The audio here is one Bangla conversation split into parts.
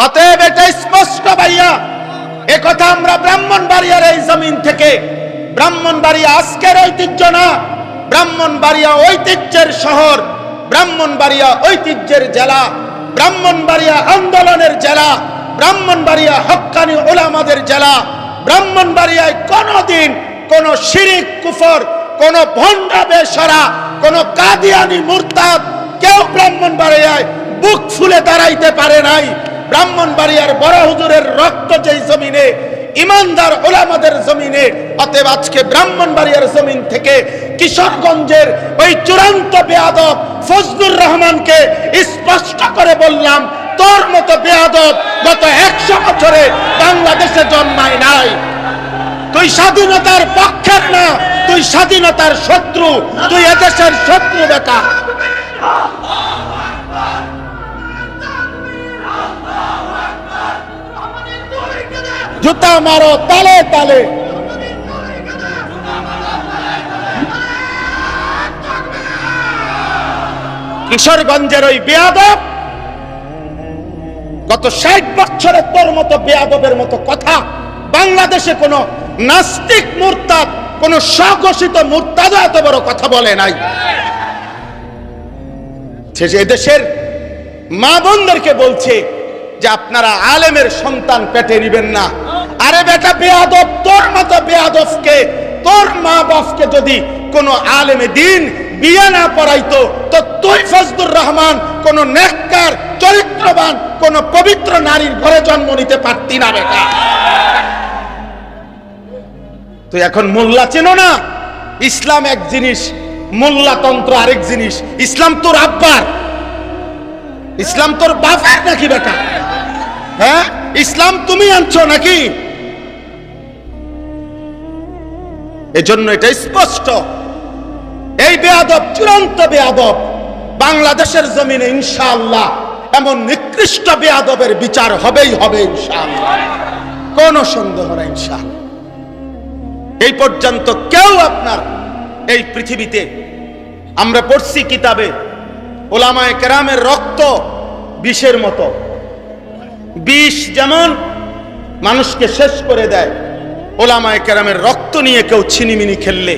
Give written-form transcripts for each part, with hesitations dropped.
অতএব এটা স্পষ্ট ভাইয়া, একথা আমরা ব্রাহ্মণবাড়িয়ার এই জমিন থেকে, ব্রাহ্মণবাড়িয়া আজকের ঐতিহ্য না, ব্রাহ্মণবাড়িয়া ঐতিহ্যের শহর, ব্রাহ্মণবাড়িয়া ঐতিহ্যের জেলা, ব্রাহ্মণবাড়িয়া আন্দোলনের জেলা, ব্রাহ্মণবাড়িয়া হক্কানি উলামাদের জেলা। ব্রাহ্মণবাড়িয়ায় কোনদিন কোন শিরিক কুফর, কোন ভণ্ড বেশরা, কোন কাদিয়ানি মুরতাদ কেউ ব্রাহ্মণবাড়িয়ায় বুক ফুলে দাঁড়াইতে পারে নাই। ব্রাহ্মণবাড়িয়ার বড় হুজুরের রক্ত যেই জমিনে, ইমানদার ওলামাদের জমিনে, অতএব আজকে ব্রাহ্মণবাড়িয়ার জমিন থেকে কিশোরগঞ্জের ওই চূড়ান্ত বেয়াদব ফজলুর রহমানকে স্পষ্ট করে বললাম, তোর মতো বেয়াদব গত 100 বছরে বাংলাদেশে জন্মায় নাই। তুই স্বাধীনতার পক্ষের না, তুই স্বাধীনতার শত্রু, তুই এদেশের শত্রু বেটা। জুতা মারো তালে তালে। কিশোরগঞ্জের ওই বেয়াদব গত 60 বছরে তোর মতো বেয়াদবের মতো কথা বাংলাদেশে কোন নাস্তিক মুরতাদ, কোন স্বঘোষিত মুরতাদ এত বড় কথা বলে নাই। সে দেশের মা বোনদেরকে বলছে যে আপনারা আলেমের সন্তান পেটে নিবেন না। আরে বেটা বেয়াদব, তোর মতো বেয়াদবকে, তোর মা বাপকে যদি কোন আলেমে দিন বিয়ে না পড়াইতো, তো তুই ফজলুর রহমান কোন নেককার চরিত্রবান কোন পবিত্র নারীর ঘরে জন্ম নিতে পারতি না বেটা। তুই এখন মোল্লা চেনো না? ইসলাম এক জিনিস, মোল্লাতন্ত্র আরেক জিনিস। ইসলাম তোর আব্বার, ইসলাম তোর বাপের নাকি বেটা? হ্যাঁ, ইসলাম তুমি আনছো নাকি? এজন্য এটা স্পষ্ট, এই বেয়াদব চূড়ান্ত বেয়াদব বাংলাদেশের জমিনে ইনশাআল্লাহ এমন নিকৃষ্ট বেয়াদবের বিচার হবেই হবে ইনশাআল্লাহ, কোন সন্দেহ নাই ইনশাআল্লাহ। এই পর্যন্ত কেউ আপনার এই পৃথিবীতে, আমরা পড়ছি কিতাবে, ওলামায়ে কেরামের রক্ত বিষের মতো, বিষ যেমন মানুষকে শেষ করে দেয়, ওলামায়ে কেরামের রক্ত নিয়ে কেউ ছিনিমিনি খেললে,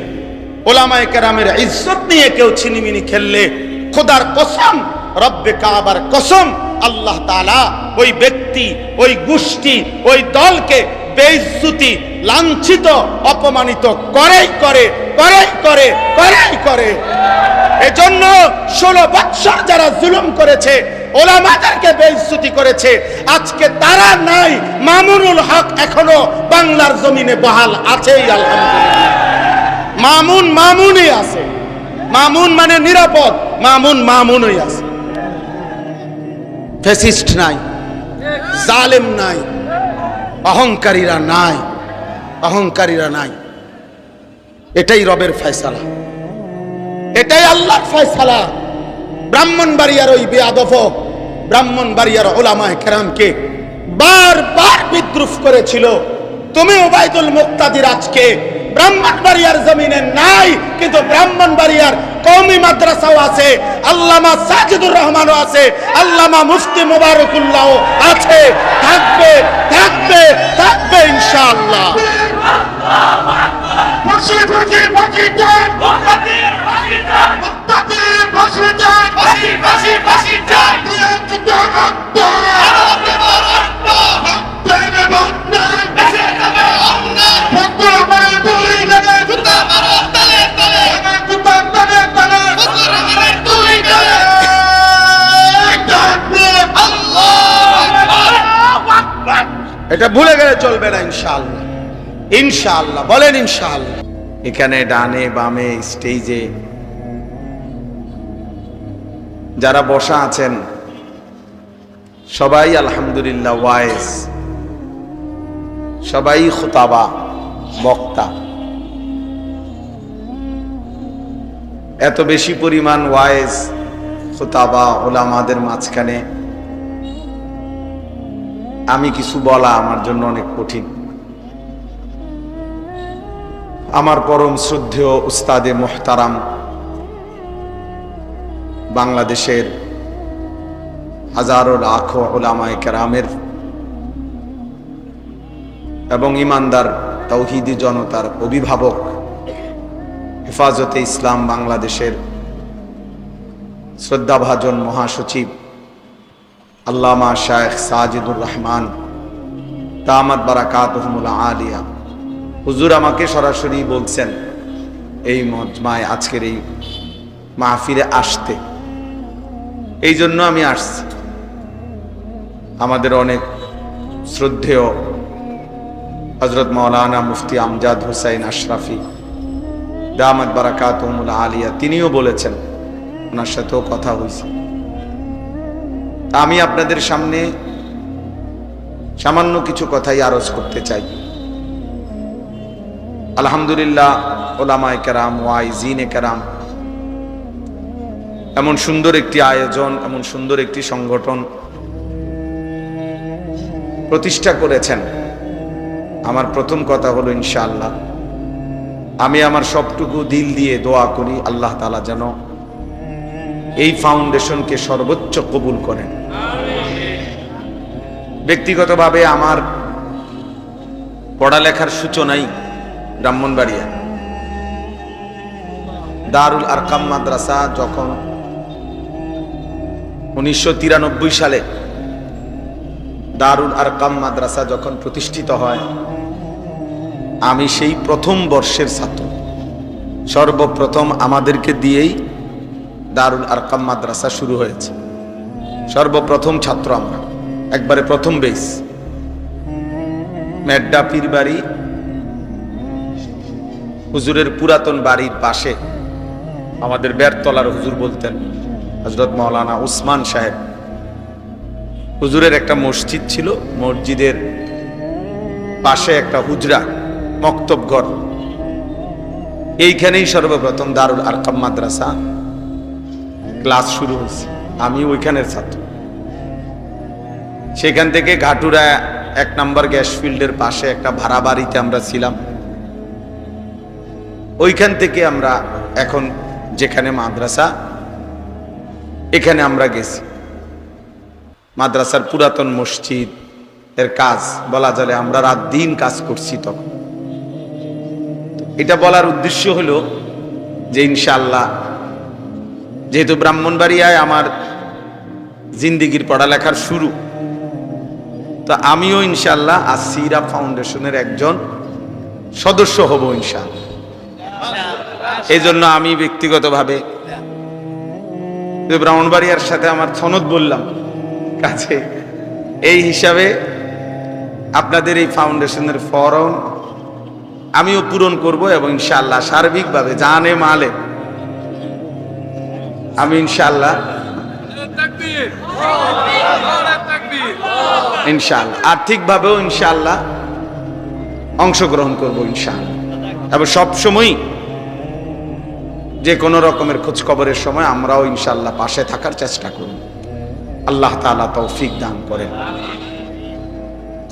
ওলামায়ে কেরামের ইজ্জত নিয়ে কেউ ছিনিমিনি খেললে, খোদার কসম, রব্বে কাবার কসম, আল্লাহ তাআলা ওই ব্যক্তি, ওই গোষ্ঠী, ওই দলকে বেইজ্জতি, লাঞ্ছিত, অপমানিত করেই করে, করেই করে, করেই করে। এজন্য 16 বছর যারা জুলুম করেছে, ওলামাদেরকে বেইজ্জতি করেছে, আজকে তারা নাই। মামুনুল হক এখনো বাংলার জমিনে বহাল আছেই আলহামদুলিল্লাহ। মামুন মামুনই আছে, মামুন মানে নিরাপদ, মামুন মামুনই আছে। ফ্যাসিস্ট নাই, জালেম নাই, অহংকারীরা নাই, অহংকারীরা নাই। এটাই রবের ফয়সালা, এটাই আল্লাহর ফয়সালা। ব্রাহ্মণবাড়িয়ার ওই বেয়াদব, ব্রাহ্মণবাড়িয়ার ওলামায়ে কেরামকে বারবার বিদ্রুপ করেছিল। তুমি ওবায়দুল মুক্তাদির আজকে ব্রাহ্মণবাড়িয়ার জমিনে নাই, কিন্তু ব্রাহ্মণবাড়িয়ার কওমি মাদ্রাসাও আছে, আল্লামা সাজিদুর রহমানও আছে, আল্লামা মুফতি মুবারকুল্লাহ আছে, থাকবে থাকবে থাকবে ইনশাআল্লাহ। এটা ভুলে গেলে চলবে না ইনশাআল্লাহ, ইনশাআল্লাহ বলেন ইনশাআল্লাহ। এখানে ডানে বামে স্টেজে যারা বসা আছেন সবাই আলহামদুলিল্লাহ ওয়াইজ, সবাই খুতাবা, বক্তা। এত বেশি পরিমাণ ওয়াইজ, খুতাবা, ওলামাদের মাঝখানে আমি কিছু বলা আমার জন্য অনেক কঠিন। আমার পরম শ্রদ্ধেয় উস্তাদে মুহতারাম, বাংলাদেশের হাজারো লাখো উলামায়ে কেরামের এবং ইমানদার তাওহীদি জনতার অভিভাবক, হেফাজতে ইসলাম বাংলাদেশের শ্রদ্ধাভাজন মহাসচিব আল্লামা শায়েখ সাজিদুর রহমান দামাত বারাকাতুহুল আলিয়া হুজুর আমাকে সরাসরি বলছেন এই মজমায় আজকের এই মাহফিলে আসতে। এই জন্য আমি আসছি। আমাদের অনেক শ্রদ্ধেয় হযরত মাওলানা মুফতি আমজাদ হুসাইন আশরাফি দামাত বারাকাতুহুল আলিয়া তিনিও বলেছেন, ওনার সাথেও কথা হয়েছে। আমি আপনাদের সামনে সামান্য কিছু কথাই আরজ করতে চাই। আলহামদুলিল্লাহ, ওলামায়ে কেরাম, ওয়াইজিনে কেরাম এমন সুন্দর একটি আয়োজন, এমন সুন্দর একটি সংগঠন প্রতিষ্ঠা করেছেন। আমার প্রথম কথা হলো, ইনশাআল্লাহ আমি আমার সবটুকু দিল দিয়ে দোয়া করি আল্লাহ তাআলা যেন এই ফাউন্ডেশনকে সর্বোচ্চ কবুল করেন। ব্যক্তিগতভাবে আমার পড়ালেখার সূচনাই ব্রাহ্মণবাড়িয়া দারুল আরকাম মাদ্রাসা যখন 1993 সালে দারুল আরকাম মাদ্রাসা যখন প্রতিষ্ঠিত হয়, আমি সেই প্রথম বর্ষের ছাত্র। সর্বপ্রথম আমাদেরকে দিয়েই দারুল আরকাম মাদ্রাসা শুরু হয়েছে। সর্বপ্রথম ছাত্র আমরা, একবারে প্রথম বেস। মেড্ডা পীর বাড়ি হুজুরের পুরাতন বাড়ির পাশে আমাদের বেরতলার হুজুর বলতেন হযরত মাওলানা উসমান সাহেব, হুজুরের একটা মসজিদ ছিল, মসজিদের পাশে একটা হুজরা মক্তব ঘর, এইখানেই সর্বপ্রথম দারুল আরকাম মাদ্রাসা ক্লাস শুরু হয়েছে। আমি ওইখানের ছাত্র। সেখান থেকে ঘাটুরা 1 নম্বর গ্যাস ফিল্ডের পাশে একটা ভাড়া বাড়িতে আমরা ছিলাম। ওইখান থেকে আমরা এখন যেখানে মাদ্রাসা, এখানে আমরা গেছি। মাদ্রাসার পুরাতন মসজিদ এর কাজ বলা যায় আমরা রাত দিন কাজ করছি। তখন এটা বলার উদ্দেশ্য হলো যে ইনশাআল্লাহ যেহেতু ব্রাহ্মণবাড়িয়ায় আমার জিন্দেগির পড়ালেখার শুরু, তো আমিও ইনশাআল্লাহ আসিরা ফাউন্ডেশনের একজন সদস্য হব ইনশাআল্লাহ। এই জন্য আমি ব্যক্তিগতভাবে ব্রাহ্মণবাড়িয়ার সাথে আমার সনদ বললাম কাছে, এই হিসাবে আপনাদের এই ফাউন্ডেশনের ফরম আমিও পূরণ করব এবং ইনশাআল্লাহ সার্বিকভাবে জানে মালে আমি ইনশাআল্লাহ আর্থিকভাবেও ইনশাআল্লাহ অংশগ্রহণ করব ইনশাআল্লাহ। এবং সবসময় যে কোনো রকমের খোঁজ খবরের সময় আমরাও ইনশাআল্লাহ পাশে থাকার চেষ্টা করব। আল্লাহ তাআলা তৌফিক দান করেন।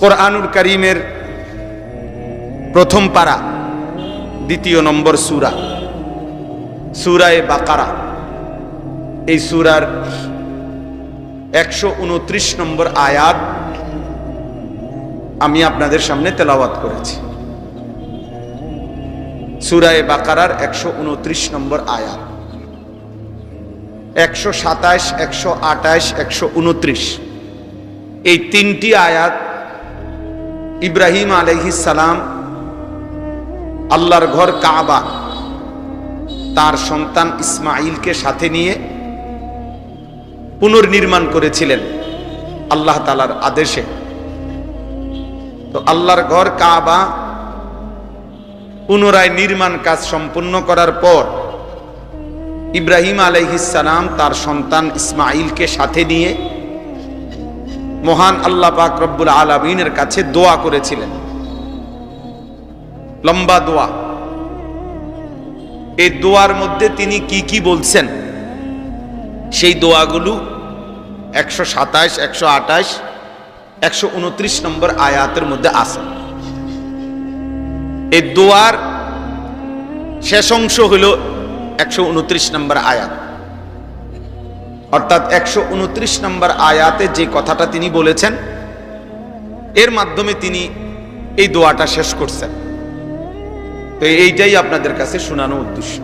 কোরআনুল কারীমের প্রথম পারা 2 নম্বর সূরা, সূরায়ে বাকারা। এই সূরার 129 নম্বর আয়াত আমি আপনাদের সামনে তেলাওয়াত করেছি। সূরায়ে বাকারার 129 নম্বর আয়াত, 127, 128, 129 এই 3টি আয়াত ইব্রাহিম আলাইহিস সালাম আল্লাহর ঘর কাবা তার সন্তান ইসমাঈলকে সাথে নিয়ে পুনর্নির্মাণ করেছিলেন আল্লাহ তাআলার আদেশে। তো আল্লাহর ঘর কাবা পুনরায় নির্মাণ কাজ সম্পূর্ণ করার পর ইব্রাহিম আলাইহিস সালাম তার সন্তান ইসমাঈলকে সাথে নিয়ে মহান আল্লাহ পাক রব্বুল আলামিনের কাছে দোয়া করেছিলেন, লম্বা দোয়া। এই দোয়ার মধ্যে তিনি কি কি বলছেন সেই দোয়াগুলো 127, 128, 129 নম্বর আয়াতের মধ্যে আছে। এই দোয়ার শেষ অংশ হলো 129 নম্বর আয়াত, অর্থাৎ 129 নম্বর আয়াতে যে কথাটা তিনি বলেছেন এর মাধ্যমে তিনি এই দোয়াটা শেষ করছেন। তো এইটাই আপনাদের কাছে শোনানো উদ্দেশ্য।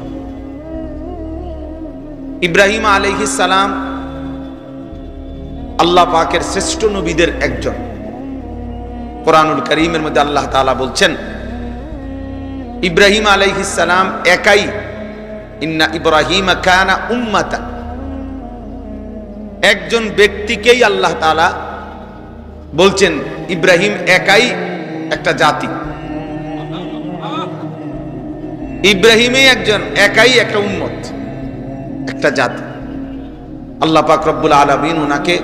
ইব্রাহিম আলাইহিস সালাম আল্লাহ পাকের শ্রেষ্ঠ নবীদের একজন। কোরআনুল কারীমের মধ্যে আল্লাহ তাআলা বলছেন ইব্রাহিম আলাইহিস সালাম একাই, ইন্না ইব্রাহিমা কানা উম্মাতান, একজন ব্যক্তিকেই আল্লাহ তাআলা বলছেন ইব্রাহিম একাই একটা জাতি, ইব্রাহিমই একজন একাই একটা উম্মত, একটা জাতি। আল্লাহ পাক রব্বুল আলামিন ওনাকে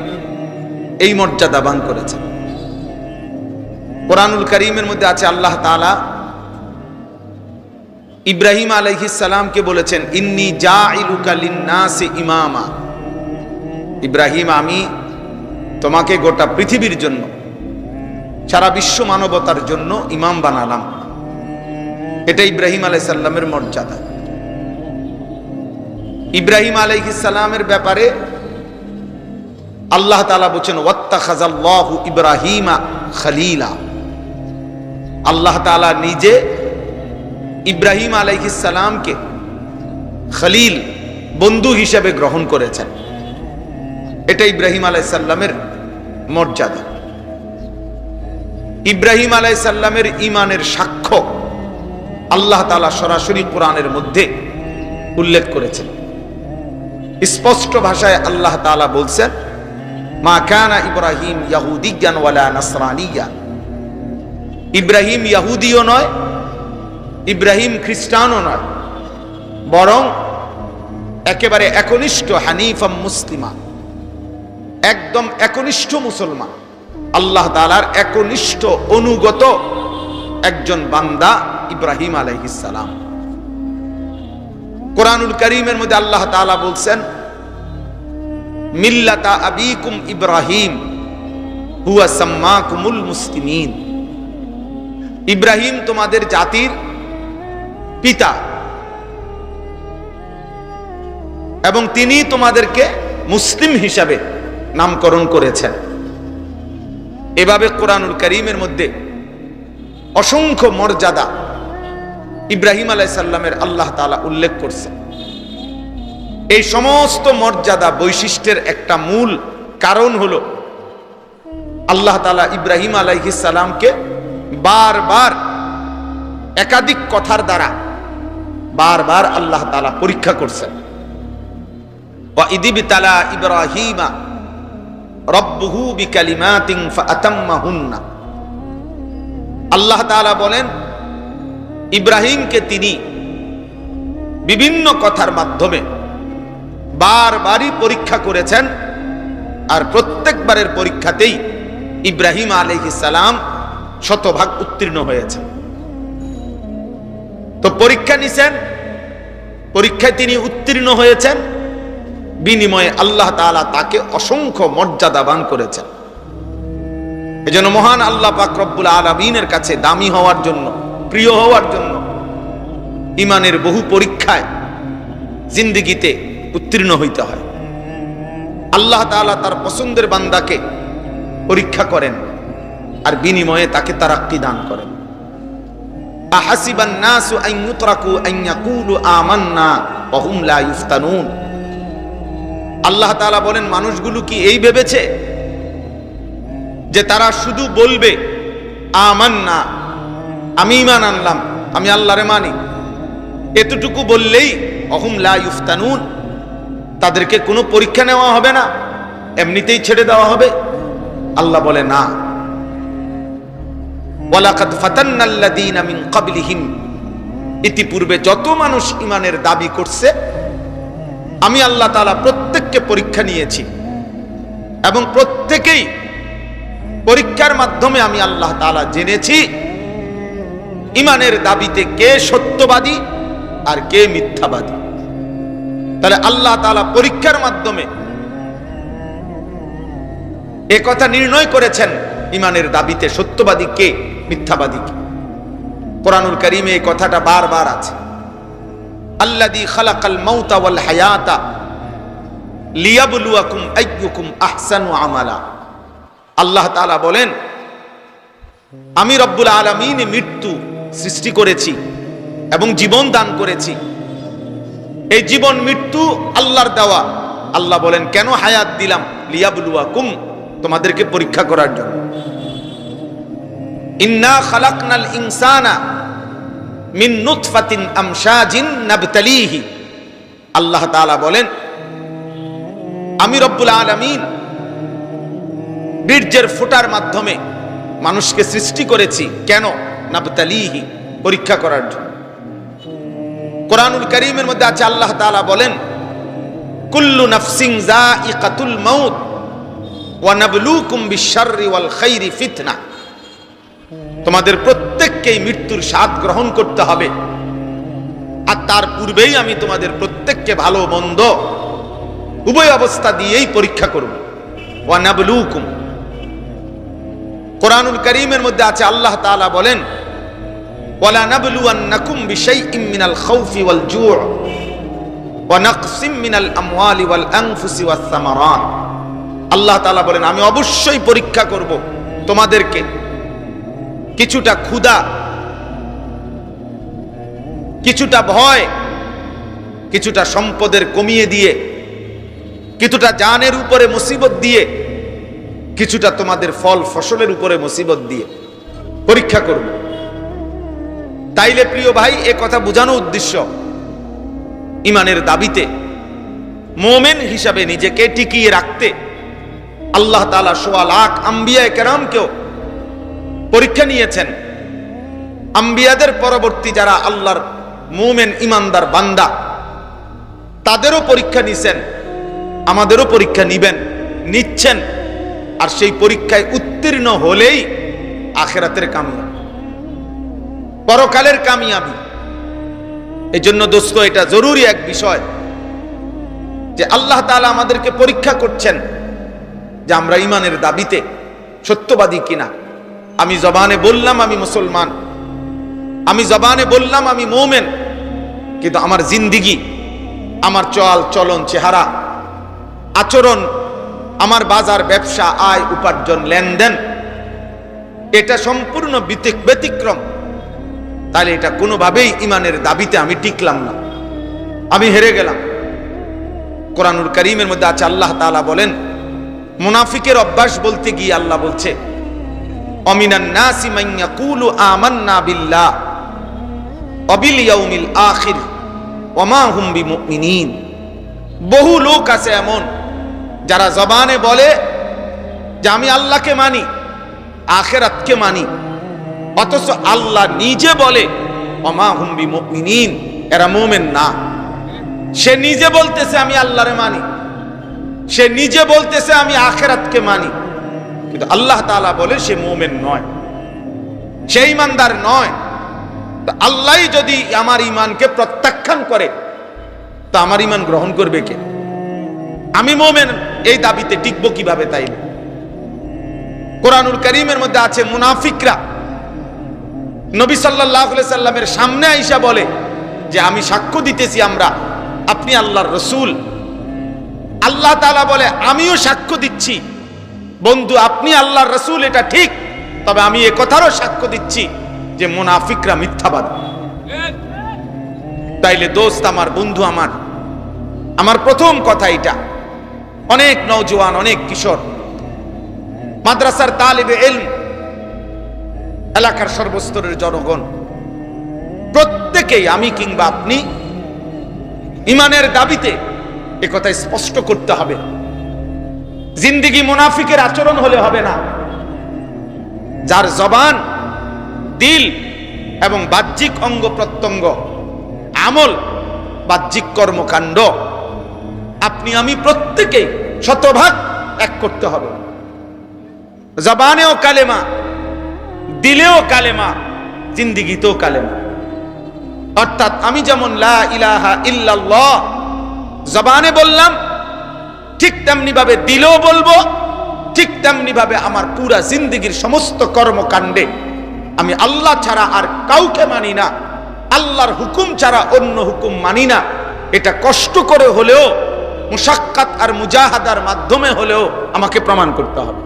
এই মর্যাদা দান করেছেন। কোরআনুল কারীমের মধ্যে আছে আল্লাহ তাআলা ইব্রাহিম আলাইহিস সালামকে বলেছেন ইন্নী জাইলুকা লিন-নাসি ইমামা, ইব্রাহিম আমি তোমাকে গোটা পৃথিবীর জন্য, সারা বিশ্ব মানবতার জন্য ইমাম বানালাম। এটা ইব্রাহিম আলাইহিস সালামের মর্যাদা। ইব্রাহিম আলাইহিস সালামের ব্যাপারে আল্লাহ তাআলা বলেন ওয়াত্তাখাযাল্লাহু ইব্রাহিমা খলিলা, আল্লাহ তাআলা নিজে ইব্রাহিম আলাইহিস সালামকে খলিল, বন্ধু হিসেবে গ্রহণ করেছেন। এটা ইব্রাহিম আলাইহিস সালামের মর্যাদা। ইব্রাহিম আলাইহিস সালামের ঈমানের সাক্ষ্য আল্লাহ তাআলা সরাসরি কোরআনের মধ্যে উল্লেখ করেছেন। স্পষ্ট ভাষায় আল্লাহ তাআলা বলছেন মা কানা ইব্রাহিম ইয়াহুদিয়ান ওয়ালা নাসরানিয়া, ইব্রাহিম ইহুদিও নয়, ইব্রাহিম খ্রিস্টানও নয়, বরং একেবারে একনিষ্ঠ হানিফাম মুসলিমা, একদম একনিষ্ঠ মুসলমান, আল্লাহ তাআলার একনিষ্ঠ অনুগত একজন বান্দা ইব্রাহিম আলাইহিস সালাম। কোরআনুল কারীমের মধ্যে আল্লাহ তাআলা বলছেন মিল্লাতা আবিকুম ইব্রাহিম হুয়া সাম্মাকুমুল মুসলিমিন, ইব্রাহিম তোমাদের জাতির পিতা এবং তিনি তোমাদেরকে মুসলিম হিসাবে নামকরণ করেছেন। এভাবে কোরআনুল কারীমের মধ্যে অসংখ্য মর্যাদা ইব্রাহিম আলাইহিস সালামের আল্লাহ তাআলা উল্লেখ করছেন। এই সমস্ত মর্যাদা বৈশিষ্ট্যের একটা মূল কারণ হলো আল্লাহ তাআলা ইব্রাহিম আলাইহিস সালামকে বারবার একাধিক কথার দ্বারা বারবার আল্লাহ তাআলা পরীক্ষা করছেন। ওয়া ইযিবতালা ইব্রাহিমা রাব্বুহু বিকালিমাতিন ফাআতাম্মাহুন্না, আল্লাহ তাআলা বলেন ইব্রাহিমকে তিনি বিভিন্ন কথার মাধ্যমে বারবারই পরীক্ষা করেছেন, আর প্রত্যেকবারের পরীক্ষাতেই ইব্রাহিম আলাইহিস সালাম শতভাগ উত্তীর্ণ হয়েছেন। তো পরীক্ষা নিছেন, পরীক্ষায় তিনি উত্তীর্ণ হয়েছেন, বিনিময়ে আল্লাহ তাআলা তাকে অসংখ্য মর্যাদাবান করেছেন। এজন্য মহান আল্লাহ পাক রব্বুল আলামিনের কাছে দামি হওয়ার জন্য, প্রিয় হওয়ার জন্য ঈমানের বহু পরীক্ষায় জিন্দেগিতে উত্তীর্ণ হইতে হয়। আল্লাহ তাআলা তার পছন্দের বান্দাকে পরীক্ষা করেন আর বিনিময়ে তাকে তারাক্কি দান করেন। আহাসিবান নাসু আন ইউতরাকু আন ইয়াকুলু আমান্না ওয়া হুম লা ইফতানুন, আল্লাহ তাআলা বলেন মানুষগুলো কি এই ভেবেছে যে তারা শুধু বলবে আমান্না, আমি ঈমান আনলাম, আমি আল্লাহরে মানি, এতটুকু বললেই ওয়া হুম লা ইফতানুন, তাদেরকে কোনো পরীক্ষা নেওয়া হবে না, এমনিতেই ছেড়ে দেওয়া হবে? আল্লাহ বলে না, ওয়ালাকাদ ফাতান্নাল্লাযীনা মিন ক্বাবলিহিম, ইতিপূর্বে যত মানুষ ঈমানের দাবি করছে আমি আল্লাহ তাআলা প্রত্যেককে পরীক্ষা নিয়েছি এবং প্রত্যেকেই পরীক্ষার মাধ্যমে আমি আল্লাহ তাআলা জেনেছি ঈমানের দাবিতে কে সত্যবাদী আর কে মিথ্যাবাদী। তাহলে আল্লাহ তাআলা পরীক্ষার মাধ্যমে এ কথা নির্ণয় করেছেন ঈমানের দাবিতে সত্যবাদী কে, মিথ্যাবাদী কে। কোরআনুল কারীমে এই কথাটা বারবার আছে, আল্লাযী খালাকাল মাউতা ওয়াল হায়াতা লিয়াবলুয়াকুম আইয়ুকুম আহসানু আমালা। আল্লাহ তাআলা বলেন আমি রব্বুল আলামিন মৃত্যু সৃষ্টি করেছি এবং জীবন দান করেছি। এই জীবন মৃত্যু আল্লাহর দেওয়া। আল্লাহ বলেন কেন হায়াত দিলাম? লিয়াবলুয়াকুম, তোমাদেরকে পরীক্ষা করার জন্য। ইন্না খালাকনাল ইনসানা মিন নুতফাতিন আমশাজিন নাবতালিহি। আল্লাহ তাআলা বলেন আমি রব্বুল আলামিন বীর্যের ফোঁটার মাধ্যমে মানুষকে সৃষ্টি করেছি। কেন? নাবতালিহি, পরীক্ষা করার জন্য। কোরআনুল কারীমের মধ্যে আছে আল্লাহ তাআলা বলেন কুল্লু নাফসিন যায়িকাতুল মাউত ওয়া নাবলুকুম বিশ-শাররি ওয়াল খাইরি ফিতনা। তোমাদের প্রত্যেককেই মৃত্যুর স্বাদ গ্রহণ করতে হবে, আর তার পূর্বেই আমি তোমাদের প্রত্যেককে ভালো মন্দ উভয় অবস্থা দিয়েই পরীক্ষা করব। ওয়া নাবলুকুম, কোরআনুল কারীমের মধ্যে আছে আল্লাহ তাআলা বলেন ওয়ালা নাবলুয়ান্নাকুম বিশাইইম মিনাল খাউফি ওয়াল জুউ ওয়া নাকসিম মিনাল আমওয়ালি ওয়াল আনফুসি ওয়াস সামারাত। আল্লাহ তাআলা বলেন আমি অবশ্যই পরীক্ষা করব তোমাদেরকে কিছুটা ক্ষুধা, কিছুটা ভয়, কিছুটা সম্পদের কমিয়ে দিয়ে, কিছুটা জানের উপরে মুসিবত দিয়ে, কিছুটা তোমাদের ফল ফসলের উপরে মুসিবত দিয়ে পরীক্ষা করব। তাইলে প্রিয় ভাই, এ কথা বোঝানো উদ্দেশ্য ইমানের দাবিতে মুমিন হিসাবে নিজেকে টিকিয়ে রাখতে আল্লাহ তাআলা সোয়া লাখ আম্বিয়া কেরামকেও পরীক্ষা নিয়েছেন। আম্বিয়াদের পরবর্তী যারা আল্লাহর মুমিন ইমানদার বান্দা, তাদেরও পরীক্ষা নিছেন, আমাদেরও পরীক্ষা নিবেন, নিচ্ছেন। আর সেই পরীক্ষায় উত্তীর্ণ হলেই আখিরাতের কামিয়াবি, পরকালের কামিয়াবি। এই জন্য দোস্ত, এটা জরুরি এক বিষয় যে আল্লাহ তাআলা আমাদেরকে পরীক্ষা করছেন যে আমরা ইমানের দাবিতে সত্যবাদী কিনা। আমি জবানে বললাম আমি মুসলমান, আমি জবানে বললাম আমি মুমিন, কিন্তু আমার জিন্দিগি, আমার চল চলন, চেহারা, আচরণ, আমার বাজার ব্যবসা, আয় উপার্জন, লেনদেন, এটা সম্পূর্ণ ব্যতিক্রম। তাহলে এটা কোনোভাবেই ইমানের দাবিতে আমি টিকলাম না, আমি হেরে গেলাম। কোরআনুল কারীমের মধ্যে আছে আল্লাহ তাআলা বলেন মুনাফিকের অভ্যাস বলতে গিয়ে আল্লাহ বলছে অমিনান নাসি মান ইয়াকুলু আমান্না বিল্লাহ ওয়া বিল ইয়াউমিল আখির ওয়া মা হুম বিমুমিনিন। বহু লোক আছে এমন যারা জবানে বলে যে আমি আল্লাহকে মানি, আখিরাতকে মানি, অথচ আল্লাহ নিজে বলে ওয়া মা হুম বিমুমিনিন, এরা মুমিন না। সে নিজে বলতেছে আমি আল্লাহরে মানি, সে নিজে বলতেছে আমি আখিরাতকে মানি, কিন্তু আল্লাহ তাআলা বলে সে মুমিন নয়, সে ঈমানদার নয়। তো আল্লাহ যদি আমার ঈমানকে প্রত্যাখ্যান করে তো আমার ঈমান গ্রহণ করবে কে? আমি মুমিন এই দাবিতে টিকবো কিভাবে? তাইলে কোরআনুল কারীমের মধ্যে আছে মুনাফিকরা নবী সাল্লাল্লাহু আলাইহি সাল্লামের সামনে আইসা বলে যে আমি সাক্ষ্য দিতেছি আপনি আল্লাহর রাসূল। আল্লাহ তাআলা বলে আমিও সাক্ষ্য দিচ্ছি বন্ধু আপনি আল্লাহর রাসূল, এটা ঠিক, তবে আমি এ কথারও সাক্ষ্য দিচ্ছি যে মুনাফিকরা মিথ্যাবাদী। তাইলে দোস্ত আমার, বন্ধু আমার প্রথম কথা এটা। অনেক নওজোয়ান, অনেক কিশোর, মাদ্রাসার তালিবে ইলম, এলাকার সর্বস্তরের জনগণ, প্রত্যেকেই আমি কিংবা আপনি ইমানের দাবিতে এ কথা স্পষ্ট করতে হবে। জিন্দেগি মুনাফিকের আচরণ হলে হবে না। যার জবান, দিল এবং বাহ্যিক অঙ্গ প্রত্যঙ্গ, আমল, বাহ্যিক কর্মকাণ্ড আপনি আমি প্রত্যেকেই শতভাগ এক করতে হবে। জবানেও কালেমা, দিলেও কালেমা, জিন্দেগিতেও কালেমা। অর্থাৎ আমি যেমন লা ইলাহা ইল্লাল্লাহ জবানে বললাম, ঠিক তেমনি ভাবে দিলেও বলবো, ঠিক তেমনি ভাবে আমার পুরা জিন্দেগির সমস্ত কর্মকাণ্ডে আমি আল্লাহ ছাড়া আর কাউকে মানি না, আল্লাহর হুকুম ছাড়া অন্য হুকুম মানি না। এটা কষ্ট করে হলেও, মুশাক্কাত আর মুজাহাদার মাধ্যমে হলেও আমাকে প্রমাণ করতে হবে।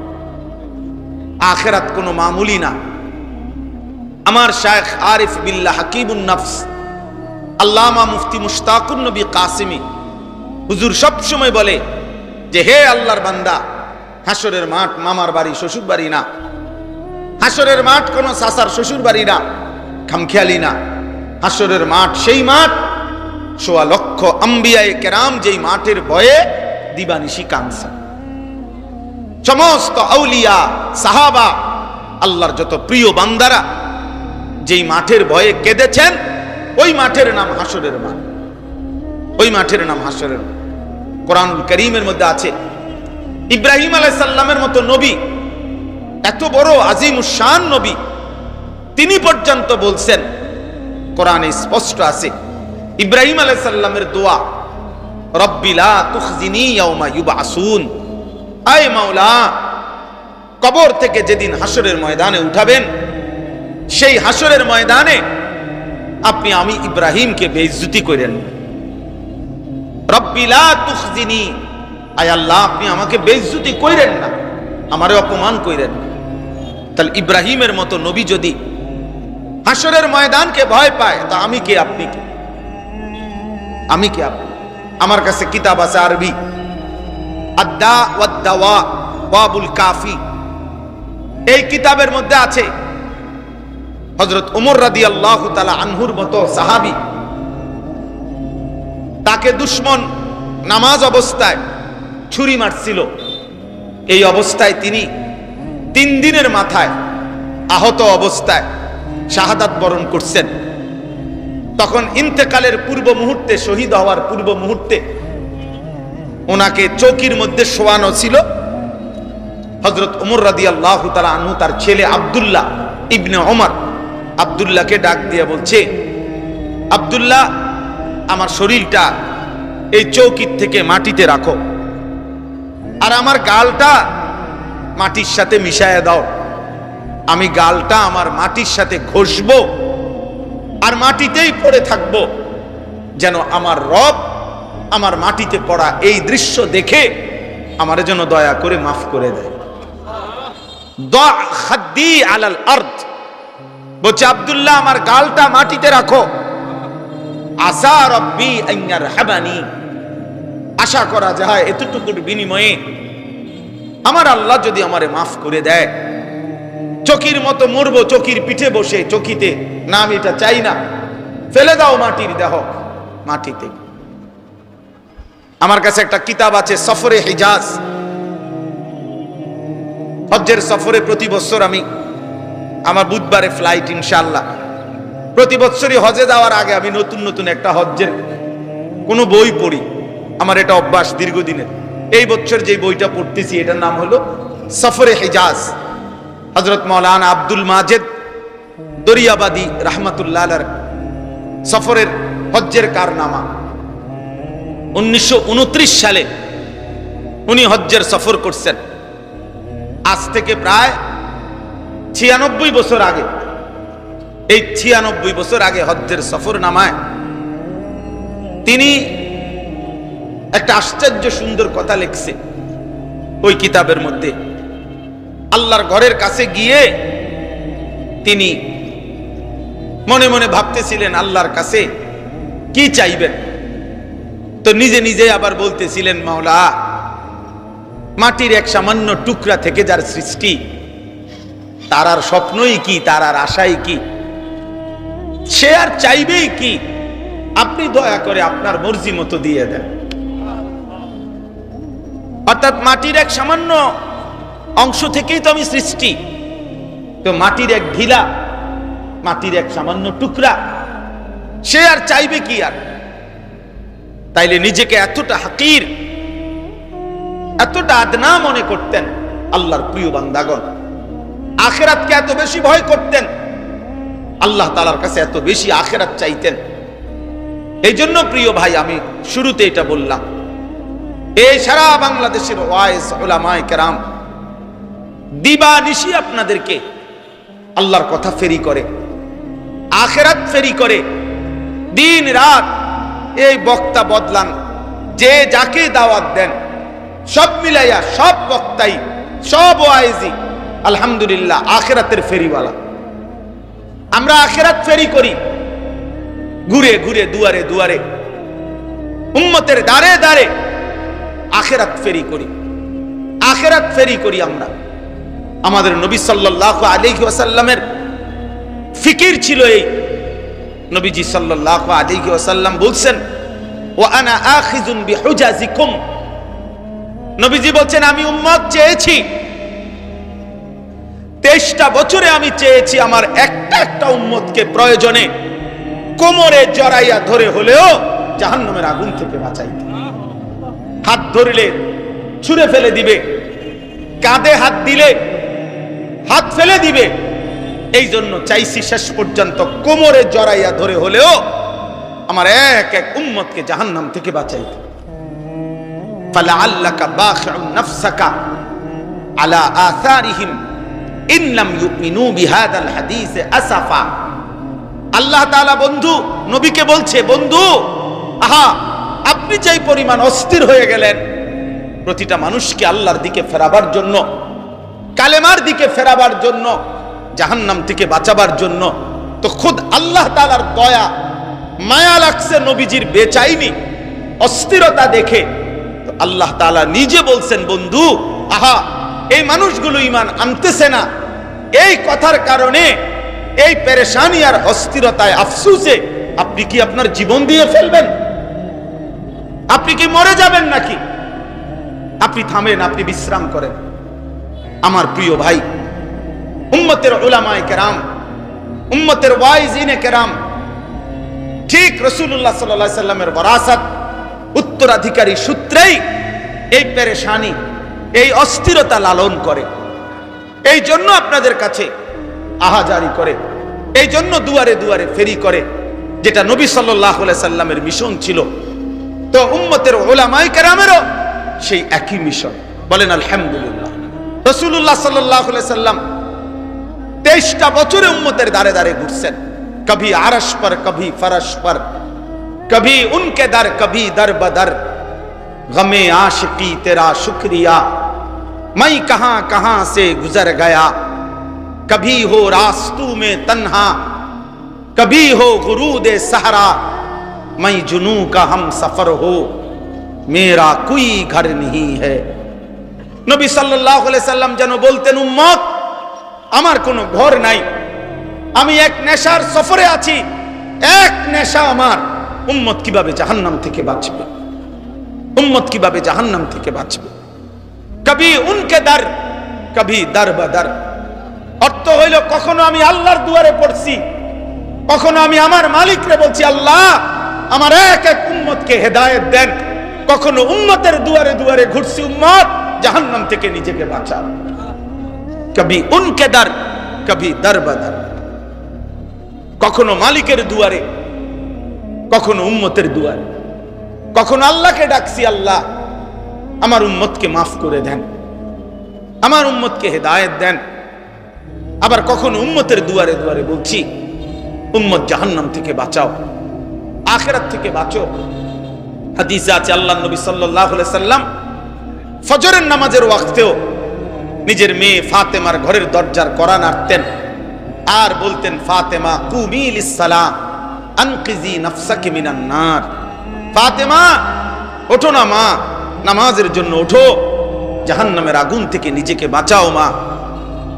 আখিরাত কোনো মামুলি না, আমার শায়েখ আরিফ বিল্লাহ হাকিমুন নফস আল্লামা মুফতি মুশতাকুন নবী কাসিমি হুজুর সব সময় বলে যে হে আল্লাহর বান্দা, হাসরের মাঠ মামার বাড়ি শ্বশুর বাড়ি না, হাসরের মাঠ কোনো চাচার শ্বশুর বাড়ি না, খামখেয়ালি না। হাসরের মাঠ সেই মাঠ সোয়া লক্ষ আম্বিয়ায়ে কেরাম যেই মাঠের ভয়ে দিবানিশি কাঁদছেন। সমস্ত আউলিয়া সাহাবা আল্লাহর যত প্রিয় বান্দারা যেই মাঠের ভয়ে কেঁদেছেন, ওই মাঠের নাম হাসরের মাঠ, ওই মাঠের নাম হাসরের মাঠ। কোরআনুল কারীমের মধ্যে আছে ইব্রাহিম আলাইহিস সালামের মতো নবী, এত বড় আজিমুশ শান নবী, তিনি পর্যন্ত বলছেন, কোরআনে স্পষ্ট আছে ইব্রাহিম আলাইহিস সালামের দোয়া, রব্বি লা তুখজিনি ইয়াউমা ইউবআসুন, আয় মাওলা, কবর থেকে যেদিন হাসরের ময়দানে উঠাবেন, সেই হাসরের ময়দানে আপনি আমি ইব্রাহিমকে বেইজ্জতি করেন। রব্বি লা তুখজিনি, আয় আল্লাহ আপনি আমাকে বেইজ্জতি কইরেন না, আমারে অপমান কইরেন না। তাহলে ইব্রাহিমের মতো নবী যদি হাসরের ময়দানকে ভয় পায়, তা আমি কে আপনি কে? আমি কে আপনি? আমার কাছে কিতাব আছে আরবি, আদ্দা ওয়াদ দাওয়া বাবুল কাফি। এই কিতাবের মধ্যে আছে হযরত ওমর রাদিয়াল্লাহু তাআলা আনহুর মতো সাহাবী, তাকে দুশমন নামাজ অবস্থায় ছুরি মারছিল। এই অবস্থায় তিনি 3 দিনের মাথায় আহত অবস্থায় শাহাদাত বরণ করছেন। তখন ইন্তেকালের পূর্ব মুহূর্তে, শহীদ হওয়ার পূর্ব মুহূর্তে ওনাকে চৌকির মধ্যে শোয়ানো ছিল। হযরত ওমর রাদিয়াল্লাহু তাআলা আনহু তার ছেলে আব্দুল্লাহ ইবনে ওমর, আব্দুল্লাহকে ডাক দিয়ে বলছে, আব্দুল্লাহ, আমার শরীরটা এই চৌকির থেকে মাটিতে রাখো, আর আমার গালটা মাটির সাথে মিশায়া দাও। আমি গালটা আমার মাটির সাথে ঘষবো আর মাটিতেই পড়ে থাকবো, যেন আমার রব আমার মাটিতে পড়া এই দৃশ্য দেখে আমারে যেন দয়া করে মাফ করে দেয়। দা খাদ্দি আলাল আরদ, বলছে আব্দুল্লাহ আমার গালটা মাটিতে রাখো, আসা রব্বি আন ইয়ারহামানি, আশা করা যায় এতটুকুর বিনিময়ে আমার আল্লাহ যদি আমারে মাফ করে দেয়। চকির মতো মরবো, চকির পিঠে বসে, চকিতে না, আমি এটা চাই না, ফেলে দাও মাটির দেহ মাটিতে। আমার কাছে একটা কিতাব আছে সফরে হিজাজ, হজ্জের সফরে প্রতি বছর আমি, আমার বুধবারে ফ্লাইট ইনশাআল্লাহ, প্রতি বছরই হজে যাওয়ার আগে আমি নতুন নতুন একটা হজ্জের কোনো বই পড়ি, আমার এটা অভ্যাস দীর্ঘদিনের। এই বছর যে বইটা পড়তেছি এটার নাম হলো সফরে হিজাজ, হযরত মাওলানা আব্দুল মাজেদ দরিয়াবাদী রাহমাতুল্লাহ আলাইহির সফরের হজ্জের কারনামা। 1929 সালে উনি হজ্জের সফর করছেন, আজ থেকে প্রায় 96 বছর আগে। এই 96 বছর আগে হজ্জের সফর নামায় তিনি একটা আশ্চর্য সুন্দর কথা লিখছে ওই কিতাবের মধ্যে। আল্লাহর ঘরের কাছে গিয়ে তিনি মনে মনে ভাবতেছিলেন আল্লাহর কাছে কি চাইবেন, তো নিজে নিজে আবার বলতেছিলেন, মাওলা, মাটির এক সামান্য টুকরা থেকে যার সৃষ্টি, তার আর স্বপ্নই কি, তার আর আশাই কি, সে আর চাইবেই কি, আপনি দয়া করে আপনার মর্জি মতো দিয়ে দেন। অর্থাৎ মাটির এক সামান্য অংশ থেকেই তো আমি সৃষ্টি, তো মাটির এক ঢিলা, মাটির এক সামান্য টুকরা, সে আর চাইবে কি আর? তাইলে নিজেকে এতটা হাকির, এতটা আদনা মনে করতেন আল্লাহর প্রিয় বান্দাগণ, আখিরাতকে এত বেশি ভয় করতেন, আল্লাহ তাআলার কাছে এত বেশি আখিরাত চাইতেন। এই জন্য প্রিয় ভাই, আমি শুরুতে এটা বললাম, এই সারা বাংলাদেশের ওয়াইজ উলামায়ে কেরাম দিবানিশি আপনাদেরকে আল্লাহর কথা ফেরি করে, আখিরাত ফেরি করে, দিন রাত এই বক্তা বদলান, যে যাকে দাওয়াত দেন, সব মিলাইয়া সব বক্তাই, সব ওয়াইজি আলহামদুলিল্লাহ আখিরাতের ফেরিওয়ালা। আমরা আখিরাত ফেরি করি, ঘুরে ঘুরে দুয়ারে দুয়ারে উম্মতের দাঁড়ে দাঁড়ে আখিরাত ফেরি করি, আখিরাত ফেরি করি আমরা। আমাদের নবী সাল্লাল্লাহু আলাইহি ওয়াসাল্লামের ফিকির ছিল এই। নবীজি সাল্লাল্লাহু আলাইহি ওয়াসাল্লাম বলছেন, ওয়া আনা আখিযুন বিহুজাজিকুম, নবীজি বলছেন আমি উম্মত চেয়েছি 23টা বছরে আমি চেয়েছি আমার একটা একটা উম্মতকে প্রয়োজনে কোমরে জড়াইয়া ধরে হলেও জাহান্নামের আগুন থেকে বাঁচাইতে। হাত ধরলে ছুঁড়ে ফেলে দিবে, কাঁধে হাত দিলে হাত ফেলে দিবে, এই জন্য চাইছি শেষ পর্যন্ত কোমরে জড়াইয়া ধরে হলেও আমার এক এক উম্মতকে জাহান্নাম থেকে বাঁচাইতে। ফালাআল্লাকা বাখিউন নাফসাকা আলা আসারিহিম ইন লাম ইউমিনু বিহাদাল হাদিস আসাফা। আল্লাহ তাআলা বন্ধু নবীকে বলছে, বন্ধু আহা আপনি যেই পরিমাণ অস্থির হয়ে গেলেন প্রতিটা মানুষকে আল্লাহর দিকে ফেরাবার জন্য, কালেমার দিকে ফেরাবার জন্য, জাহান্নাম থেকে বাঁচাবার জন্য, তো খুদ আল্লাহ তাআলার দয়া মায়া লাগছে নবীজির বেচাইনি অস্থিরতা দেখে। তো আল্লাহ তাআলা নিজে বলছেন, বন্ধু আহা এই মানুষগুলো ঈমান আনতেছে না, এই কথার কারণে এই পেরেশানি আর অস্থিরতায় আফসোসে আপনি কি আপনার জীবন দিয়ে ফেলবেন? আপনি কি মরে যাবেন নাকি? আপনি থামেন, আপনি বিশ্রাম করেন। আমার প্রিয় ভাই, উম্মতের উলামায়ে কেরাম, উম্মতের ওয়াইজিনে কেরাম ঠিক রাসূলুল্লাহ সাল্লাল্লাহু আলাইহি সাল্লামের ওয়ারাসাত উত্তরাধিকারী সূত্রেই এই পেরেশানি, এই অস্থিরতা লালন করে। এই জন্য আপনাদের কাছে আহাজারি করে, এই জন্য দুয়ারে দুয়ারে ফেরি করে, যেটা নবী সাল্লাল্লাহু আলাইহি সাল্লামের মিশন ছিল। তো উম্মতের উলামায়ে কেরামেরও সেই একই মিশন। বলেন আলহামদুলিল্লাহ। রাসূলুল্লাহ সাল্লাল্লাহু আলাইহি সাল্লাম 23টা বছরে উম্মতের দাঁড়ে দাঁড়ে ঘুরছেন। কभी আরশ पर कभी फरश पर, कभी उनके दर कभी दर बदर, गमे आशिकी तेरा शुक्रिया मैं कहां कहां से गुजर गया, कभी हो रास्तों में तन्हा कभी हो गुरूद सहरा, मैं जुनू का हम सफर हो मेरा कोई घर नहीं है। নবী সাল্লাল্লাহু আলাইহি সাল্লাম যেন বলতেন, উম্মত আমার কোনো ঘর নাই, আমি এক নেশার সফরে আছি, এক নেশা আমার, উম্মত কিভাবে জাহান্নাম থেকে বাঁচবে, উম্মত কিভাবে জাহান্নাম থেকে বাঁচবে। কবি উনকে দার কবি দার বদর, অর্থ হইল কখনো আমি আল্লাহর দুয়ারে পড়ছি, কখনো আমি আমার মালিকরে বলছি আল্লাহ আমার এক এক উম্মতকে হেদায়েত দেন, কখনো উম্মতের দুয়ারে দুয়ারে ঘুরছি, উম্মত জাহান্নাম থেকে নিজেকে বাঁচাও। কবি উনকে দার কবি দার বদর, কখনো মালিকের দুয়ারে, কখনো উম্মতের দুয়ারে, কখনো আল্লাহকে ডাকছি আল্লাহ আমার উম্মতকে মাফ করে দেন, আমার উম্মতকে হেদায়েত দেন। আবার কখনো উম্মতের দুয়ারে দুয়ারে বলছি উম্মত জাহান্নাম থেকে বাঁচাও, আখিরাত থেকে বাঁচো। হাদিসে আছে আল্লাহর নবী সাল্লাল্লাহু আলাইহি সাল্লাম ফজরের নামাজের ওয়াক্তেও নিজের মেয়ে ফাতেমার ঘরের দরজার কড়া নাড়তেন আর বলতেন, ফাতেমা কুমি লিসসালাহ আনকিজি নাফসাকি মিনান নার, ফাতেমা ওঠো না মা, নামাজের জন্য ওঠো, জাহান্নামের আগুন থেকে নিজেকে বাঁচাও মা।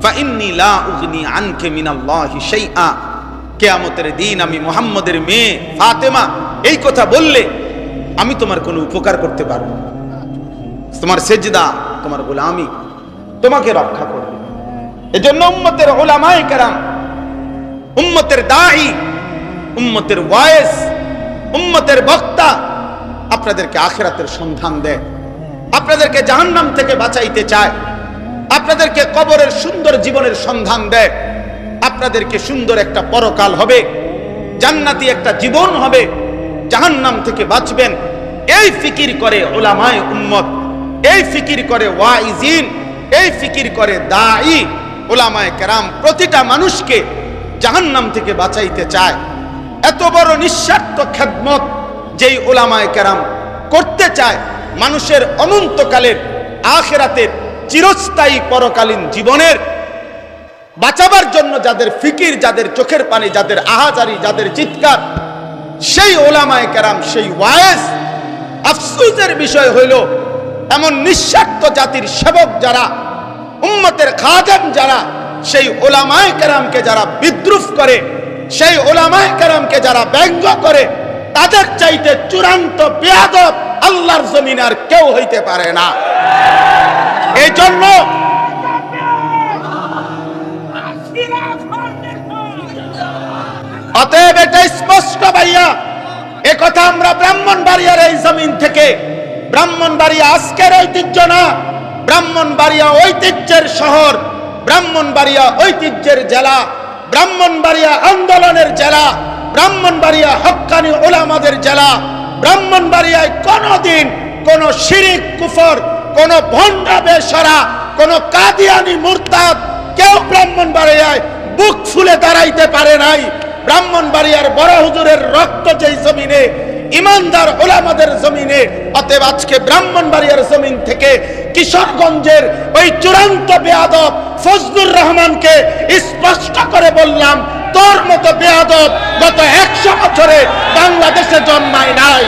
ফা ইন্নী লা উগনি আনকে মিনাল্লাহি শাইআ, কিয়ামতের দিন আমি মুহাম্মদের মেয়ে ফাতেমা এই কথা বললে আমি তোমার কোনো উপকার করতে পারবো না, তোমার সেজদা তোমার গোলামি তোমাকে রক্ষা করবে। এজন্য উম্মতের উলামায়ে কেরাম, উম্মতের দাঈ, উম্মতের ওয়াইস, উম্মতের বক্তা আপনাদেরকে আখিরাতের সন্ধান দেয়, আপনাদেরকে জাহান্নাম থেকে বাঁচাইতে চায়, আপনাদেরকে কবরের সুন্দর জীবনের সন্ধান দেয়, আপনাদেরকে সুন্দর একটা পরকাল হবে, জান্নাতি একটা জীবন হবে, জাহান্নাম থেকে বাঁচবেন। এই ফিকির করে উলামায়ে উম্মত, এই ফিকির করে ওয়াইজিন, এই ফিকির করে দাঈ উলামায়ে কেরাম প্রতিটা মানুষকে জাহান্নাম থেকে বাঁচাইতে চায়। এত বড় নিঃস্বার্থ খেদমত যেই উলামায়ে কেরাম করতে চায়, মানুষের অনন্তকালের আখিরাতের চিরস্থায়ী পরকালীন জীবনের বাঁচাবার জন্য যাদের ফিকির, যাদের চোখের পানি, যাদের আহাজারি, যাদের চিৎকার, সেই ওলামায়ে কেরাম, সেই ওয়াইজ। আফসোসের বিষয় হইল এমন নিঃস্বার্থ জাতির সেবক যারা, উম্মতের খাদেম যারা, সেই ওলামায়ে কেরামকে যারা বিদ্রুপ করে, সেই ওলামায়ে কেরামকে যারা ব্যঙ্গ করে, তাদের চাইতে চূড়ান্ত বেয়াদব আল্লাহর জমিনে আর কেউ হইতে পারে না। এই জন্য অতএব এটা স্পষ্ট ভাইয়া, এ কথা আমরা ব্রাহ্মণবাড়িয়ার এই জমিন থেকে, ব্রাহ্মণবাড়িয়া আজকের ঐতিহ্য না, ব্রাহ্মণবাড়িয়া ঐতিহ্যের শহর, ব্রাহ্মণবাড়িয়া ঐতিহ্যের জেলা, ব্রাহ্মণবাড়িয়া আন্দোলনের জেলা, ব্রাহ্মণবাড়িয়া হক্কানি ওলামাদের জেলা। ব্রাহ্মণবাড়িয়ায় কোনদিন কোন শিরিক কুফর, কোন ভণ্ড বেশরা, কোন কাদিয়ানি মুরতাদ কেউ ব্রাহ্মণবাড়িয়ায় বুক ফুলে দাঁড়াইতে পারে নাই। ব্রাহ্মণবাড়িয়ার বড় হুজুরের রক্ত যেই জমিনে, ইমানদার ওলামাদের জমিনে, অতএব আজকে ব্রাহ্মণবাড়িয়ার জমিন থেকে কিশোরগঞ্জের ওই চূড়ান্ত বেয়াদব ফজলুর রহমানকে স্পষ্ট করে বললাম, তোর মতো বেয়াদব গত 100 বছরে বাংলাদেশে জন্মায় নাই।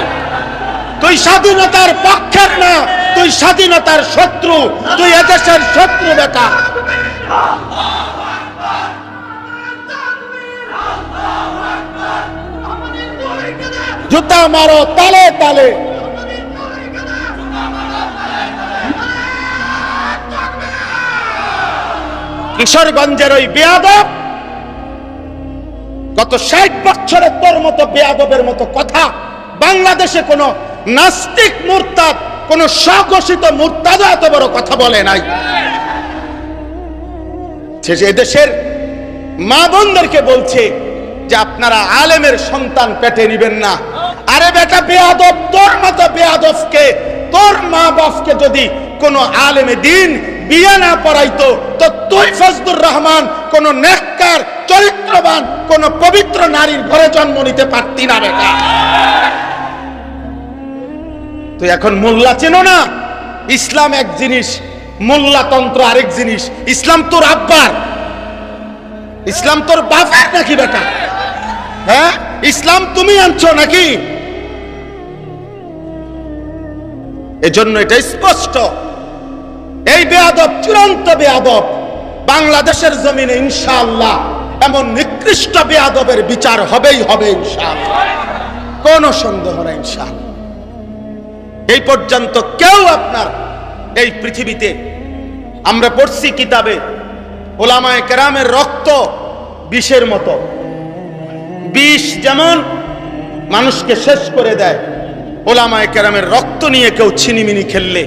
তুই স্বাধীনতার পক্ষের না, তুই স্বাধীনতার শত্রু, তুই এদেশের শত্রু বেটা। জুতা মারো তালে তালে। কিশোরগঞ্জের ওই বেয়াদব গত 60 বছরে তোর মতো বেয়াদবের মতো কথা বাংলাদেশে কোন নাস্তিক মুরতাদ, কোন স্বঘোষিত মুরতাদ এত বড় কথা বলে নাই। এদেশের মা বোনদেরকে বলছে যে আপনারা আলেমের সন্তান পেটে নিবেন না। আরে বেটা বেয়াদব, তোর মতো বেয়াদবকে, তোর মা বাপকে যদি কোন আলেমে দিন বিয়ে না পড়াইতো, তো তুই ফজলুর রহমান কোন নেককার, চরিত্রবান, কোন পবিত্র নারীর ঘরে জন্ম নিতে পারতি না বেটা। তুই এখন মোল্লা চেনো না? ইসলাম এক জিনিস, মোল্লাতন্ত্র আরেক জিনিস। ইসলাম তোর আব্বার, ইসলাম তোর বাপের নাকি বেটা? হ্যাঁ, ইসলাম তুমি আনছো নাকি? এজন্য এটা স্পষ্ট, এই বেয়াদব চূড়ান্ত বেয়াদব। বাংলাদেশের জমিনে ইনশাআল্লাহ এমন নিকৃষ্ট বেয়াদবের বিচার হবেই হবে ইনশাআল্লাহ, কোনো সন্দেহ নাই ইনশাআল্লাহ। এই পর্যন্ত কেউ আপনার এই পৃথিবীতে, আমরা পড়ছি কিতাবে, ওলামায়ে কেরামের রক্ত বিষের মতো। বিষ যেমন মানুষকে শেষ করে দেয়, ওলামায়ে কেরামের রক্ত নিয়ে কেউ ছিনিমিনি খেললে,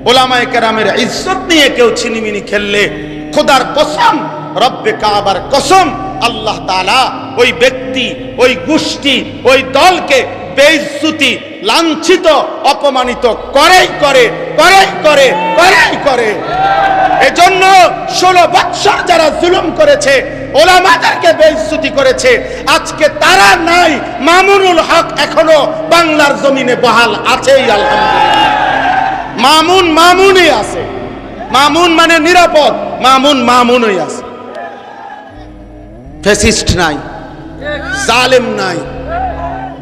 ওলামায়ে কেরামের ইজ্জত নিয়ে কেউ ছিনিমিনি খেললে, খোদার কসম, রব্বে কাবার কসম, আল্লাহ তাআলা ওই ব্যক্তি, ওই গোষ্ঠী, ওই দলকে বেইজ্জতি, লাঞ্ছিত, অপমানিত করেই করে, করেই করে, করেই করে। এজন্য 16 বৎসর যারা জুলুম করেছে, ওলামাদেরকে বেইজ্জতি করেছে, আজকে তারা নাই। মামুনুল হক এখনো বাংলার জমিনে বহাল আছেই আলহামদুলিল্লাহ। মামুন মামুনই আছে, মামুন মানে নিরাপদ, মামুন মামুনই আছে। ফ্যাসিস্ট নাই, জালেম নাই,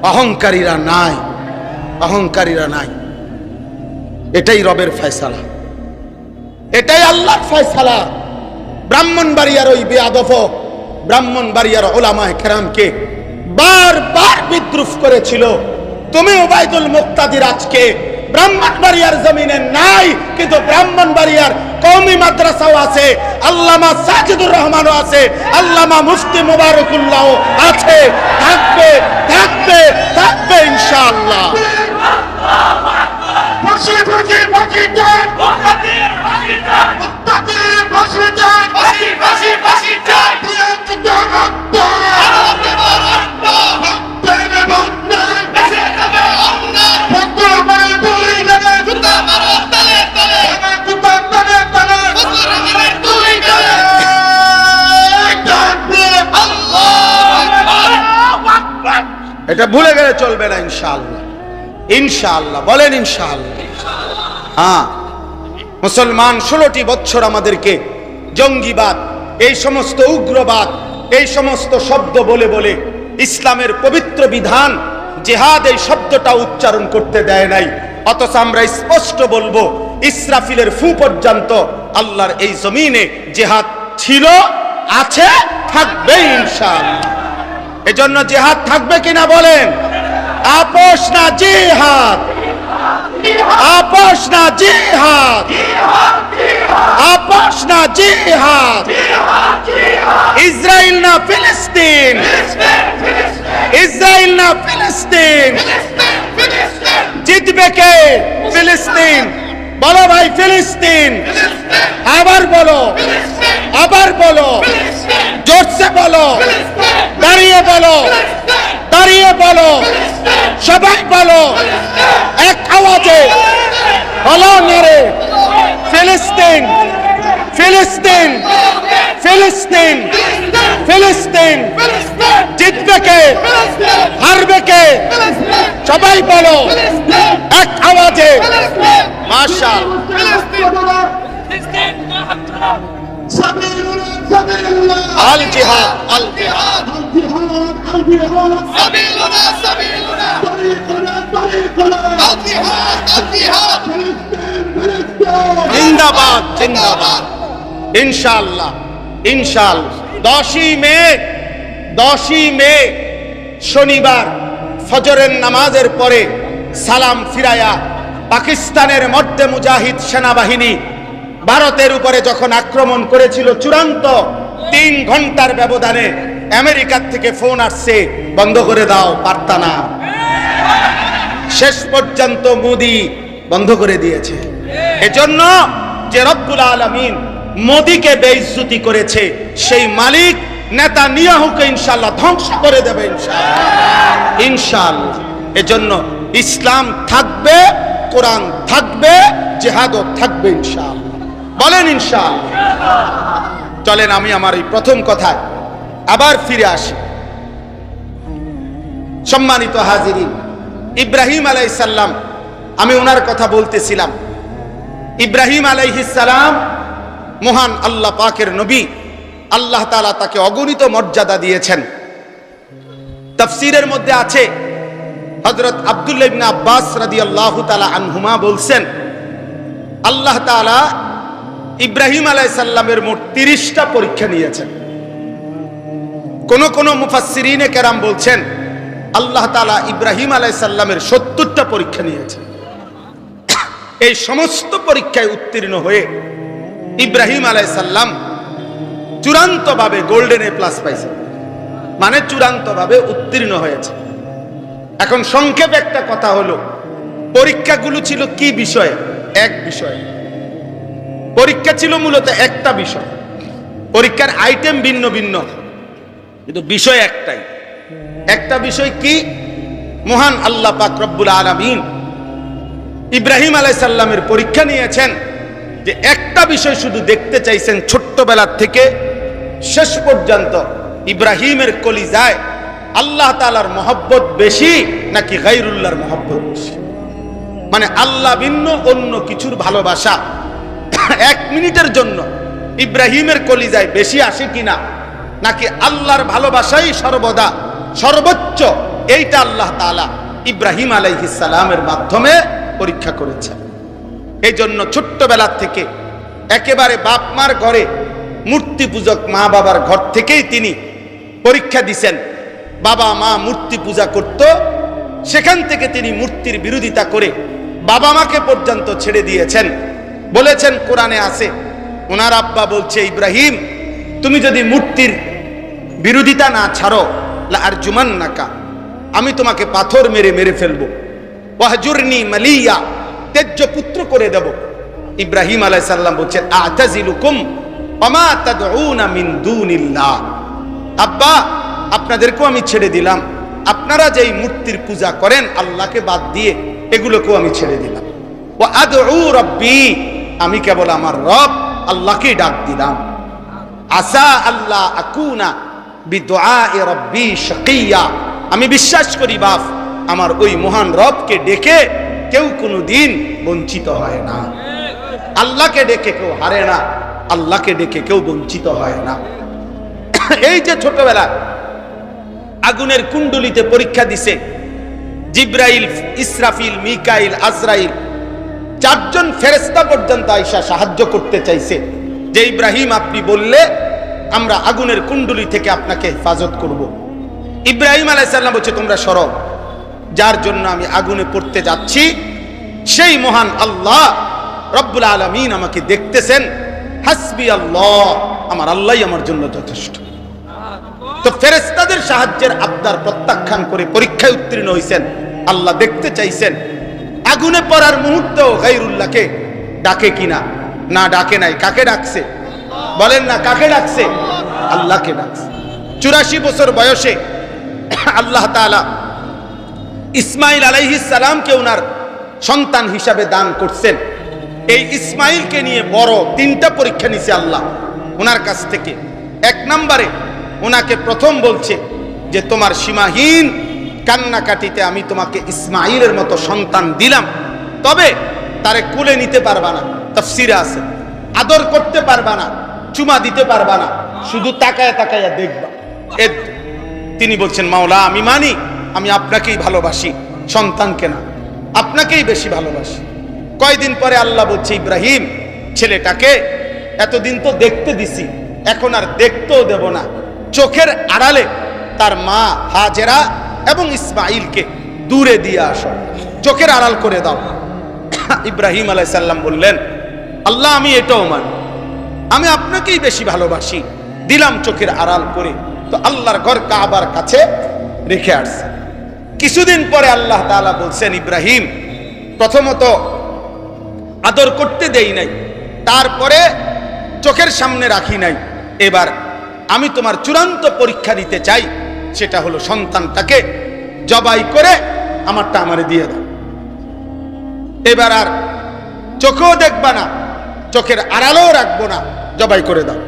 অহংকারীরা নাই, অহংকারীরা নাই। এটাই রবের ফয়সালা, এটাই আল্লাহর ফয়সালা। ব্রাহ্মণবাড়িয়ার ওই বেয়াদব, ব্রাহ্মণবাড়িয়ার ওলামায়ে কেরামকে বারবার বিদ্রুপ করেছিল। তুমি ওবায়দুল মুক্তাদির আজকে ব্রাহ্মণবাড়িয়ার জমিনে নাই, কিন্তু ব্রাহ্মণবাড়িয়ার কওমি মাদ্রাসাও আছে, আল্লামা সাজিদুর রহমানও আছে, আল্লামা মুফতি মুবারকুল্লাহ আছে, থাকবে, থাকবে, থাকবে ইনশাআল্লাহ। বসে বসে বসে যায়, বসে বসে যায়, বসে বসে বসে যায়, এটা ভুলে গেলে চলবে না ইনশাআল্লাহ। ইনশাআল্লাহ বলেন ইনশাআল্লাহ। হ্যাঁ, মুসলমান 16টি বছর আমাদেরকে জঙ্গিবাদ, এই সমস্ত উগ্রবাদ, এই সমস্ত শব্দ বলে বলে ইসলামের পবিত্র বিধান জিহাদ এই শব্দটা উচ্চারণ করতে দেয় নাই। অথচ আমরা স্পষ্ট বলবো, ইসরাফিলের ফু পর্যন্ত আল্লাহর এই জমিনে জিহাদ ছিল, আছে, থাকবে ইনশাআল্লাহ। এজন্য জিহাদ থাকবে কিনা বলেন? আপোষ না জিহাদ, আপোষ না জিহাদ, আপোষ না জিহাদ। ইসরায়েল না ফিলিস্তিন, ইসরায়েল না ফিলিস্তিন। জিতবে কে? ফিলিস্তিন। বলো ভাই, ফিলিস্তিন। আবার বলো, আবার বলো, জোরসে বলো, দাঁড়িয়ে বলো, দাঁড়িয়ে বলো, সবাই বলো, এক আওয়াজে বলো নারে ফিলিস্তিন, ফিলিস্তিন, ফিলিস্তিন, ফিলিস্তিন। জিতবে কে? হারবে কে? সবাই বলো এক আওয়াজে। মাশাআল্লাহ। আল জিহাদ, আল জিহাদ, سبيلنا سبيلنا طريقنا الجهاد الجهاد জিন্দাবাদ, জিন্দাবাদ। ইনশাআল্লাহ, ইনশাআল্লাহ। 10ই মে, 10ই মে শনিবার ফজরের নামাজের পরে সালাম ফিরায়া পাকিস্তানের মধ্যে মুজাহিদ সেনাবাহিনী ভারতের উপরে যখন আক্রমণ করেছিল, চূড়ান্ত 3 ঘন্টার ব্যবধানে আমেরিকার থেকে ফোন আসছে, বন্ধ করে দাও, পারতা না। শেষ পর্যন্ত মোদি বন্ধ করে দিয়েছে। এজন্য যে রব্বুল আলামিন মোদিকে বেইজ্জতি করেছে, সেই মালিক নেতানিয়াহুকে ইনশাআল্লাহ ধ্বংস করে দেবে ইনশাআল্লাহ, ইনশাআল্লাহ। এজন্য ইসলাম থাকবে, কোরআন থাকবে, জিহাদও থাকবে ইনশাআল্লাহ। বলেন ইনশাআল্লাহ। চলেন আমি আমার এই প্রথম কথায় আবার ফিরে আসি। সম্মানিত হাজিরিন, ইব্রাহিম আলাইহিস সালাম, আমি ওনার কথা বলতেছিলাম। ইব্রাহিম আলাইহিস সালাম মহান আল্লাহ পাকের নবী। আল্লাহ তাআলা তাকে অগণিত মর্যাদা দিয়েছেন। তাফসীরের মধ্যে আছে, হযরত আব্দুল্লাহ ইবনে আব্বাস রাদিয়াল্লাহু তাআলা আনহুমা বলছেন, আল্লাহ তাআলা ইব্রাহিম আলাইহিস সালামের মোট 30টা পরীক্ষা নিয়েছেন। কোন মুফাসসিরিনে কেরাম বলছেন আল্লাহ তাআলা ইব্রাহিম আলাইহিস সালামের 70টা পরীক্ষা নিয়েছেন। এই সমস্ত পরীক্ষায় উত্তীর্ণ হয়ে ইব্রাহিম আলাইহিস সালাম চূড়ান্তভাবে গোল্ডেন এ প্লাস পাইছেন, মানে চূড়ান্তভাবে উত্তীর্ণ হয়েছে। এখন সংক্ষেপে একটা কথা হলো, পরীক্ষাগুলো ছিল কি বিষয়ে? এক বিষয়ে পরীক্ষা ছিল, মূলত একটা বিষয়। পরীক্ষার আইটেম ভিন্ন ভিন্ন, কিন্তু বিষয় একটাই। একটা বিষয় কি? মহান আল্লাহ পাক রব্বুল আলামিন ইব্রাহিম আলাইহিস সালামের পরীক্ষা নিয়েছেন যে একটা বিষয় শুধু দেখতে চাইছেন, ছোট্টবেলা থেকে শেষ পর্যন্ত ইব্রাহিমের কলিজায় আল্লাহ তাআলার মহব্বত বেশি নাকি গায়রুল্লাহর মহব্বত বেশি? মানে আল্লাহ ভিন্ন অন্য কিছুর ভালোবাসা 1 মিনিটের জন্য ইব্রাহিমের কলিজায় বেশি আসে কিনা, নাকি আল্লাহর ভালোবাসাই সর্বদা সর্বোচ্চ? এইটা আল্লাহ তাআলা ইব্রাহিম আলাইহিস সালামের মাধ্যমে পরীক্ষা করেছেন। এই জন্য ছোট্টবেলা থেকে একেবারে বাপ মার ঘরে, মূর্তি পূজক মা বাবার ঘর থেকেই তিনি পরীক্ষা দিছেন। বাবা মা মূর্তি পূজা করত, সেখান থেকে তিনি মূর্তির বিরোধিতা করে বাবা মাকে পর্যন্ত ছেড়ে দিয়েছেন। বলেছেন, কোরআনে আছে, ওনার আব্বা বলছে, ইব্রাহিম তুমি যদি মূর্তির বিরোধিতা না ছাড়ো, লা আরজুমান্নাকা, আমি তোমাকে পাথর মেরে মেরে ফেলবো। ওয়াহজুরনি মালিয়া, তেজ্য পুত্র করে দেব। ইব্রাহিম আলাইহিস সালাম বলছেন, আতাজিলুকুম ওমা তাদউনা মিন দুনিল্লাহ, আব্বা আপনাদেরকেও আমি ছেড়ে দিলাম, আপনারা যেই মূর্তির পূজা করেন আল্লাহকে বাদ দিয়ে, এগুলোকেও আমি ছেড়ে দিলাম। ওয়া আদউ রাব্বি, আমি কেবল আমার রব আল্লাহকেই ডাক দিলাম। আসা আল্লাহ আকুনা বিদুআই রাব্বি শাকিয়া, আমি বিশ্বাস করি বাপ, আমার ওই মহান রবকে ডেকে কেউ কোনোদিন বঞ্চিত হয় না, আল্লাহকে ডেকে কেউ হারে না। আল্লাহকে ডেকে কেউ বঞ্চিত হয় না। এই যে ছোটবেলা আগুনের কুণ্ডলিতে পরীক্ষা দিছে জিব্রাইল, ইসরাফিল, মিকাইল, আজরাইল, চারজন ফেরেশতা পর্যন্ত আয়েশা সাহায্য করতে চাইছে যে ইব্রাহিম আপনি বললে আমরা আগুনের কুণ্ডলি থেকে আপনাকে হেফাজত করব। ইব্রাহিম আলাইহিস সালাম বলছে তোমরা সরো, যার জন্য আমি আগুনে পড়তে যাচ্ছি সেই মহান আল্লাহ রব্বুল আলামিন আমাকে দেখতেছেন। হাসবি আল্লাহ, আমার আল্লাহই আমার জন্য যথেষ্ট। তো ফেরেশতাদের সাহায্যের আবদার প্রত্যাখ্যান করে পরীক্ষায় উত্তীর্ণ হয়েছেন। আল্লাহ দেখতে চাইছেন আগুনে পড়ার মুহূর্তেও গায়রুল্লাহকে ডাকে কিনা। না ডাকে নাই। কাকে ডাকছে বলেন না? কাকে ডাকছে? আল্লাহকে ডাকছে। 84 বছর বয়সে আল্লাহ তাআলা ইসমাইল আলাইহিস সালামকে ওনার সন্তান হিসাবে দান করছেন। এই ইসমাইলকে নিয়ে বড় 3টা পরীক্ষা নিছে আল্লাহ ওনার কাছ থেকে। 1 নম্বরে ওনাকে প্রথম বলছে যে তোমার সীমাহীন কান্নাকাটিতে আমি তোমাকে ইসমাইলের মতো সন্তান দিলাম, তবে তারে কুলে নিতে পারবা না, তাফসিরে আছে, আদর করতে পারবা না, চুমা দিতে পারবা না, শুধু তাকায়া তাকায়া দেখবা। তিনি বলছেন মাওলা আমি মানি, আমি আপনাকেই ভালোবাসি, সন্তানকে না, আপনাকেই বেশি ভালোবাসি। কয়দিন পরে আল্লাহ বলছে ইব্রাহিম ছেলেটাকে এতদিন তো দেখতে দিছি, এখন আর দেখতেও দেব না, চোখের আড়ালে তার মা হাজেরা এবং ইসমাইলকে দূরে দিয়ে আসো, চোখের আড়াল করে দাও। ইব্রাহিম আলাইহিস সালাম বললেন আল্লাহ আমি এটাও মানি, আমি আপনাকেই বেশি ভালোবাসি, দিলাম চোখের আড়াল করে। তো আল্লাহর ঘর কাবার কাছে রেখে আসছে। কিছুদিন পরে আল্লাহ তাআলা বলছেন ইব্রাহিম প্রথমত আদর করতে দেই নাই, তারপরে চোখের সামনে রাখি নাই, এবার আমি তোমার চূড়ান্ত পরীক্ষা নিতে চাই, সেটা হলো সন্তানটাকে জবাই করে আমারটা আমারে দিয়ে দাও। এবার আর চোখেও দেখবা না, চোখের আড়ালেও রাখবো না, জবাই করে দাও।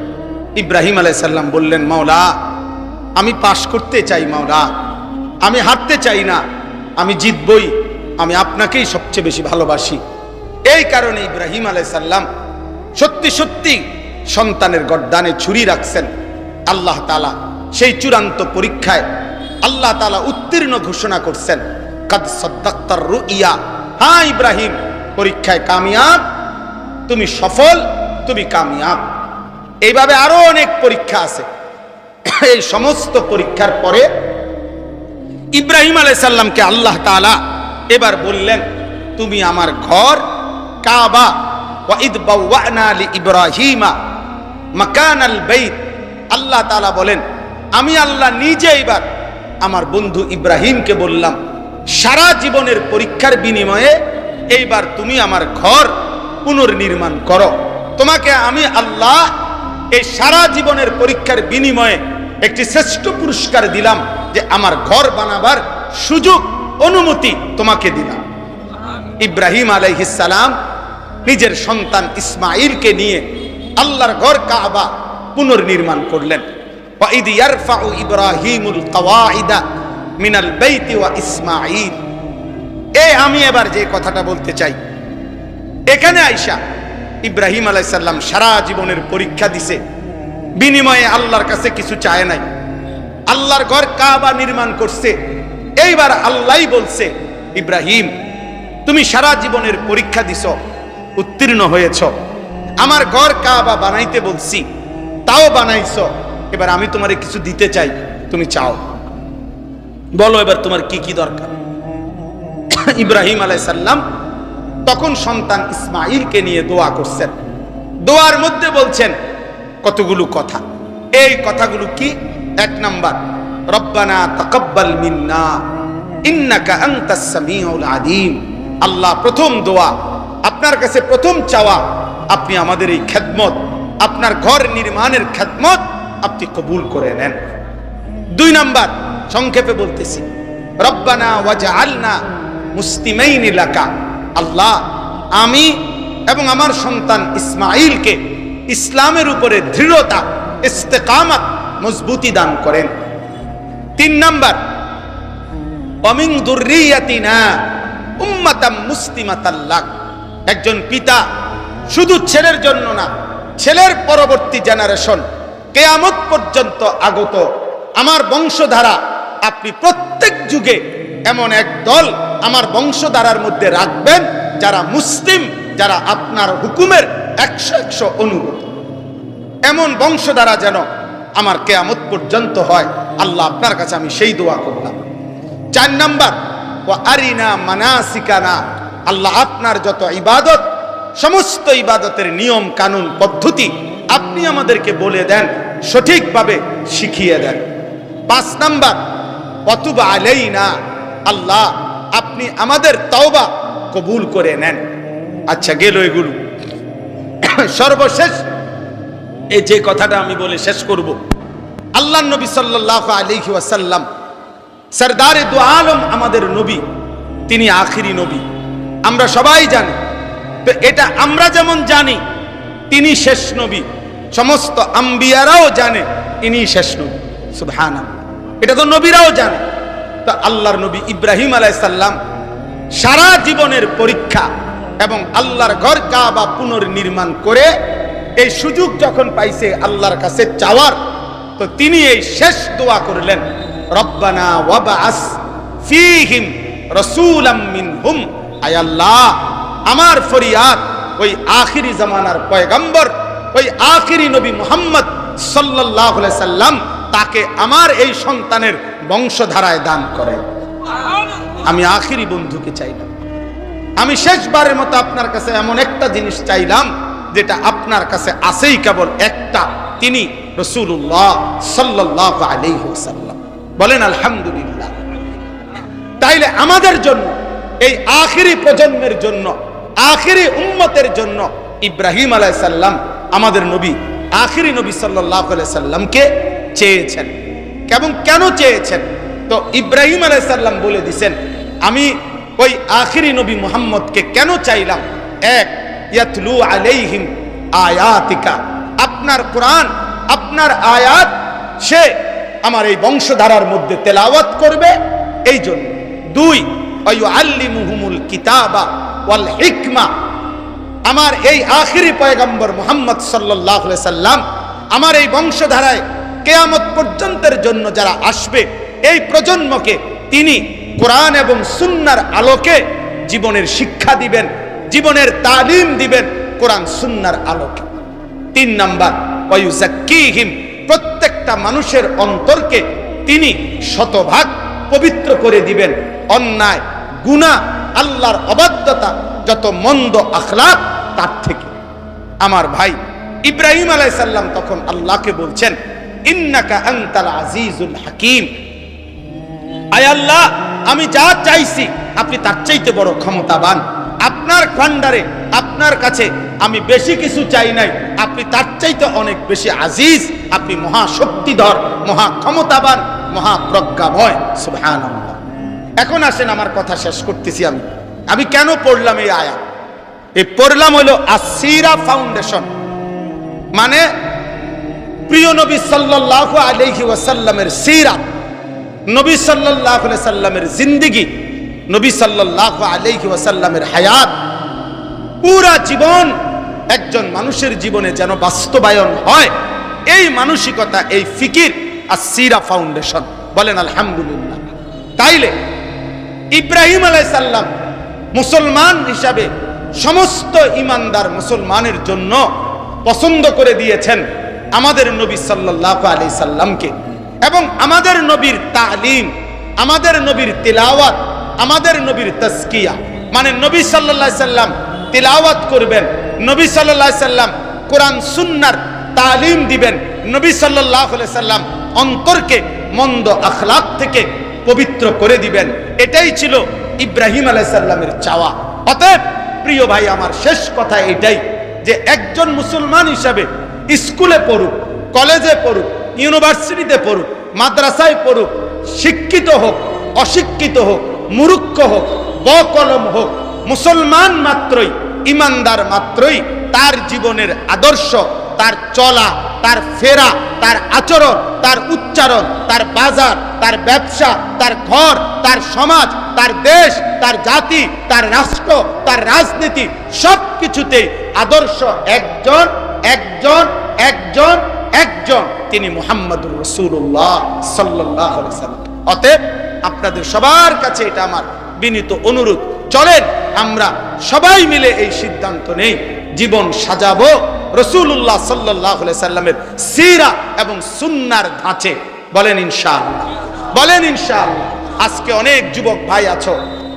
ইব্রাহিম আলাইহিস সালাম বললেন মাওলা আমি পাশ করতে চাই, মাওলা আমি হারতে চাই না, আমি জিতবই, আমি আপনাকেই সবচেয়ে বেশি ভালোবাসি। এই কারণে ইব্রাহিম আলাইহিস সালাম সত্যি সত্যি সন্তানের গর্দানে ছুরি রাখছেন। আল্লাহ তাআলা সেই চূড়ান্ত পরীক্ষায় আল্লাহ তাআলা উত্তীর্ণ ঘোষণা করছেন, কাদ সাদ্দাক্তার রুইয়া, হ্যাঁ ইব্রাহিম পরীক্ষায় কামিয়াব, তুমি সফল, তুমি কামিয়াব। এইভাবে আরো অনেক পরীক্ষা আছে। এই সমস্ত পরীক্ষার পরে ইব্রাহিম আলাইহিস সালামকে আল্লাহ তাআলা এবার বললেন তুমি আমার ঘর কাবা, ওয়া ইদ বাওয়ানা লি ইব্রাহিমা মাকানাল বাইত, আল্লাহ তাআলা বলেন আমি আল্লাহ নিজে এবার আমার বন্ধু ইব্রাহিমকে বললাম সারা জীবনের পরীক্ষার বিনিময়ে এইবার তুমি আমার ঘর পুনর্নির্মাণ করো। তোমাকে আমি আল্লাহ এই সারা জীবনের পরীক্ষার বিনিময়ে একটি শ্রেষ্ঠ পুরস্কার দিলাম যে আমার ঘর বানাবার সুযোগ অনুমতি তোমাকে দিলাম। ইব্রাহিম আলাইহিস সালাম নিজের সন্তান ইসমাইলকে নিয়ে আল্লাহর ঘর কাবা পুনর্নির্মাণ করলেন। ওয়া ইদ ইয়ারফাউ ইব্রাহিমুল কওয়াইদা মিনাল বাইতি ওয়া ইসমাইল। আমি এবার যে কথাটা বলতে চাই, এখানে আয়েশা ইব্রাহিম আলাইহিস সালাম সারা জীবনের পরীক্ষা দিছে, বিনিময়ে আল্লাহর কাছে কিছু চায় নাই, আল্লাহর ঘর কাবা নির্মাণ করছে। এইবার আল্লাহই বলছে ইব্রাহিম তুমি সারা জীবনের পরীক্ষা দিছো, উত্তীর্ণ হয়েছ, আমার ঘর কাবা বানাইতে বলছি, তাও বানাইছো, এবার আমি তোমারে কিছু দিতে চাই, তুমি চাও, বলো এবার তোমার কি কি দরকার। ইব্রাহিম আলাইহিস সালাম তখন সন্তান ইসমাইলকে নিয়ে দোয়া করছেন। দোয়ার মধ্যে বলছেন কতগুলো কথা। এই কথাগুলো কি? 1 নাম্বার রব্বানা তাকাব্বাল মিন্না ইন্নাকা আনতাস সামিউল আলিম। আল্লাহ প্রথম দোয়া, আপনার কাছে প্রথম চাওয়া, আপনি আমাদের এই খেদমত, আপনার ঘর নির্মাণের খেদমত আপনি কবুল করে নেন। 2 নাম্বার সংক্ষেপে বলতেছি, রব্বানা ওয়াজআলনা মুসলিমাইনি লাকা। আল্লাহ আমি এবং আমার সন্তান ইসমাইলকে ইসলামের উপরে দৃঢ়তা, ইস্তেকামত, মজবুতি দান করেন। 3 নাম্বার ওয়ামিন যুররিয়াতিনা উম্মাতাম মুসলিমাতাল লাক। একজন পিতা শুধু ছেলের জন্য না, ছেলের পরবর্তী জেনারেশন কিয়ামত পর্যন্ত আগত আমার বংশধারা, আপনি প্রত্যেক যুগে এমন এক দল আমার বংশধারার মধ্যে রাখবেন যারা মুসলিম, যারা আপনার হুকুমের 100 অনুগত। এমন বংশধারা যেন আমার কিয়ামত পর্যন্ত হয়, আল্লাহ আপনার কাছে আমি সেই দোয়া করলাম। 4 নাম্বার, ওয়া আরিনা মানাসিকানা, আল্লাহ আপনার যত ইবাদত, সমস্ত ইবাদতের নিয়ম কানুন পদ্ধতি আপনি আমাদেরকে বলে দেন, সঠিকভাবে শিখিয়ে দেন। 5 নাম্বার, ওয়াতুব আলাইনা, আল্লাহ আপনি আমাদের তওবা কবুল করে নেন। আচ্ছা, গেল এগুলো। সর্বশেষ এই যে কথাটা আমি বলে শেষ করব, আল্লাহ নবী সাল্লাল্লাহু আলাইহি ওয়াসাল্লাম সরদারে দু আলম, আমাদের নবী, তিনি আখিরি নবী, আমরা সবাই জানি। তো এটা আমরা যেমন জানি তিনি শেষ নবী, সমস্ত আম্বিয়ারাও জানে ইনি শেষ নবী। সুবহানাল্লাহ, এটা তো নবীরাও জানে। তো আল্লাহর নবী ইব্রাহিম আলাইহিস সালাম সারা জীবনের পরীক্ষা এবং আল্লাহর ঘর কাবা পুনর্নির্মাণ করে এই সুযোগ যখন পাইছে আল্লাহর কাছে চাওয়ার, তো তিনি এই শেষ দোয়া করলেন, রব্বানা ওয়াবআস ফীহিম রাসূলাম মিনহুম, আয় আল্লাহ আমার ফরিয়াদ ওই আখিরি জামানার পয়গম্বর, ওই আখিরি নবী মুহাম্মদ সাল্লাল্লাহু আলাইহি সাল্লাম, তাকে আমার এই সন্তানের বংশধারায় দান করেন। আমি আখিরি বন্ধুকে চাইলাম, আমি শেষবারের মতো আপনার কাছে এমন একটা জিনিস চাইলাম যেটা আপনার কাছে আছেই কেবল একটা, তিনি রাসূলুল্লাহ সাল্লাল্লাহু আলাইহি ওয়াসাল্লাম। বলেন আলহামদুলিল্লাহ। তাইলে আমাদের জন্য, এই আখিরি প্রজন্মের জন্য, আখিরি উম্মতের জন্য ইব্রাহিম আলাইহিস সালাম আমাদের নবী, আখিরি নবী সাল্লাল্লাহু আলাইহি সাল্লামকে চেয়েছেন। এবং কেন চেয়েছেন? তো ইব্রাহিম আলাইহিস সালাম বলে দিয়েছেন, আমি ওই আখিরি নবী মুহাম্মদকে কেন চাইলাম? এক, ইয়াতলু আলাইহিম আয়াতিকা, আপনার কোরআন, আপনার আয়াত সে আমার এই বংশধারার মধ্যে তেলাওয়াত করবে, এই জন্য। 2, ওয়ায়ুআল্লিমুহুমুল কিতাবা ওয়াল হিকমা, আমার এই আখিরি পয়গম্বর মুহাম্মদ সাল্লাল্লাহু আলাইহি সাল্লাম আমার এই বংশধারায় কিয়ামত পর্যন্তের জন্য যারা আসবে এই প্রজন্মকে তিনি কোরআন এবং সুন্নাহর আলোকে জীবনের শিক্ষা দিবেন, জীবনের তালিম দিবেন কোরআন সুন্নাহর আলোকে। 3 নাম্বার, ওয়ায়ুযাক্কিহিম, প্রত্যেকটা মানুষের অন্তরকে তিনি শতভাগ পবিত্র করে দিবেন অন্যায়, গুনাহ, আল্লাহর অবাধ্যতা, যত মন্দ আখলাক তার থেকে। আমার ভাই ইব্রাহিম আলাইহিস সালাম তখন আল্লাহকে বলছেন, ইন্নাকা আনতাল আজিজুল হাকিম, আয় আল্লাহ আমি যা চাইছি আপনি তার চাইতে বড় ক্ষমতাবান, আপনার ভান্ডারে, আপনার কাছে আমি বেশি কিছু চাই নাই, আপনি তার চাইতে অনেক বেশি আজিজ, আপনি মহাশক্তিধর, মহা ক্ষমতাবান, মহাপ্রজ্ঞাময়। সুবহানাল্লাহ। এখন আসেন, আমার কথা শেষ করতেছি। আমি কেন পড়লাম এই আয়াত? এই পড়লাম হলো আসিরা ফাউন্ডেশন, মানে প্রিয় নবী সাল্লাল্লাহু আলাইহি ওয়াসাল্লামের সিরাত, নবী সাল্লাল্লাহু আলাইহি সাল্লামের জিন্দেগি, নবী সাল্লাল্লাহু আলাইহি ওয়াসাল্লামের হায়াত, পুরা জীবন একজন মানুষের জীবনে যেন বাস্তবায়ন হয়, এই মানসিকতা, এই ফিকির আসিরা ফাউন্ডেশন। বলেন আলহামদুলিল্লাহ। তাইলে ইব্রাহিম আলাইহিস সালাম মুসলমান হিসাবে সমস্ত ইমানদার মুসলমানের জন্য পছন্দ করে দিয়েছেন আমাদের নবী সাল্লাল্লাহু আলাইহি সাল্লামকে, এবং আমাদের নবীর তালিম, আমাদের নবীর তিলাওয়াত, আমাদের নবীর তাজকিয়া, মানে নবী সাল্লাল্লাহু আলাইহি সাল্লাম তিলাওয়াত করবেন, নবী সাল্লাল্লাহু আলাইহি সাল্লাম কোরআন সুন্নাহর তালিম দিবেন, নবী সাল্লাল্লাহু আলাইহি সাল্লাম অন্তরকে মন্দ আখলাক থেকে পবিত্র করে দিবেন। এটাই ছিল ইব্রাহিম আলাইহিস সালামের চাওয়া। অতএব প্রিয় ভাই, আমার শেষ কথা এটাই যে একজন মুসলমান হিসাবে স্কুলে পড়ুক, কলেজে পড়ুক, ইউনিভার্সিটিতে পড়ুক, মাদ্রাসায় পড়ুক, শিক্ষিত হোক, অশিক্ষিত হোক, মূর্খ হোক, বকলম হোক, মুসলমান মাত্রই, ইমানদার মাত্রই তার জীবনের আদর্শ, তার চলা, তার ফেরা, তার আচরণ, তার উচ্চারণ, তার বাজার, তার ব্যবসা, তার ঘর, তার সমাজ, তার দেশ, তার জাতি, তার রাষ্ট্র, তার রাজনীতি, সব কিছুতেই আদর্শ একজন একজন একজন একজন, তিনি মুহাম্মাদুর রাসূলুল্লাহ সাল্লাল্লাহু আলাইহি সাল্লাম। অতএব আপনাদের সবার কাছে এটা আমার বিনীত অনুরোধ, চলেন আমরা সবাই মিলে এই সিদ্ধান্ত নেই, জীবন সাজাবো রাসূলুল্লাহ সাল্লাল্লাহু আলাইহি সাল্লামের সিরাত এবং সুন্নাহর ধাঁচে। বলেন ইনশাআল্লাহ, বলেন ইনশাআল্লাহ। আজকে অনেক যুবক ভাই আছো,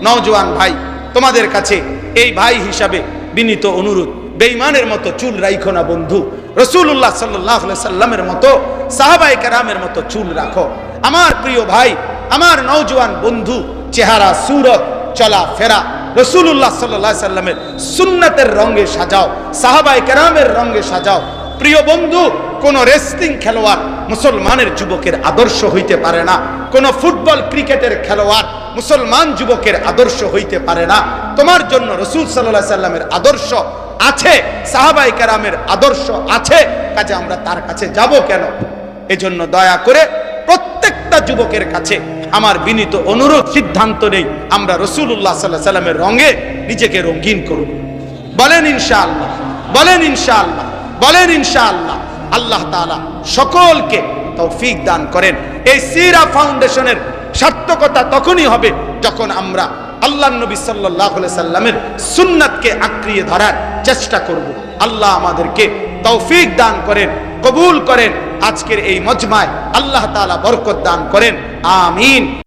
নওজোয়ান ভাই, তোমাদের কাছে এই ভাই হিসাবে বিনীত অনুরোধ, বেঈমানের মতো চুল রাখো না বন্ধু, রাসূলুল্লাহ সাল্লাল্লাহু আলাইহি সাল্লামের মতো, সাহাবায়ে কেরামের মতো চুল রাখো। আমার প্রিয় ভাই, আমার নওজোয়ান বন্ধু, চেহারা সুরত চলা ফেরা রাসূলুল্লাহ সাল্লাল্লাহু আলাইহি সাল্লামের সুন্নাতের রঙে সাজাও, সাহাবায়ে কেরামের রঙে সাজাও। প্রিয় বন্ধু, কোন রেসলিং খেলোয়াড় মুসলমানের যুবকের আদর্শ হইতে পারে না, কোন ফুটবল ক্রিকেটের খেলোয়াড় মুসলমান যুবকের আদর্শ হইতে পারে না। তোমার জন্য রাসূল সাল্লাল্লাহু আলাইহি সাল্লামের আদর্শ আছে, সাহাবায়ে কেরামের আদর্শ আছে, কাজে আমরা তার কাছে যাব কেন? এজন্য দয়া করে প্রত্যেকটা যুবকের কাছে আমার বিনীত অনুরোধ, সিদ্ধান্ত নেই আমরা রাসূলুল্লাহ সাল্লাল্লাহু আলাইহি সাল্লামের রঙে নিজেকে রঙিন করব। বলেন ইনশাআল্লাহ, বলেন ইনশাআল্লাহ, বলেন ইনশাআল্লাহ। আল্লাহ তাআলা সকলকে তৌফিক দান করেন। এই সিরা ফাউন্ডেশনের সার্থকতা তখনই হবে যখন আমরা আল্লাহর নবী সাল্লাল্লাহু আলাইহি সাল্লামের সুন্নাতকে আঁকড়িয়ে ধরার চেষ্টা করব। আল্লাহ আমাদেরকে তৌফিক দান করেন, কবুল করেন। আজকের এই মজমায় আল্লাহ তাআলা বরকত দান করেন, আমিন।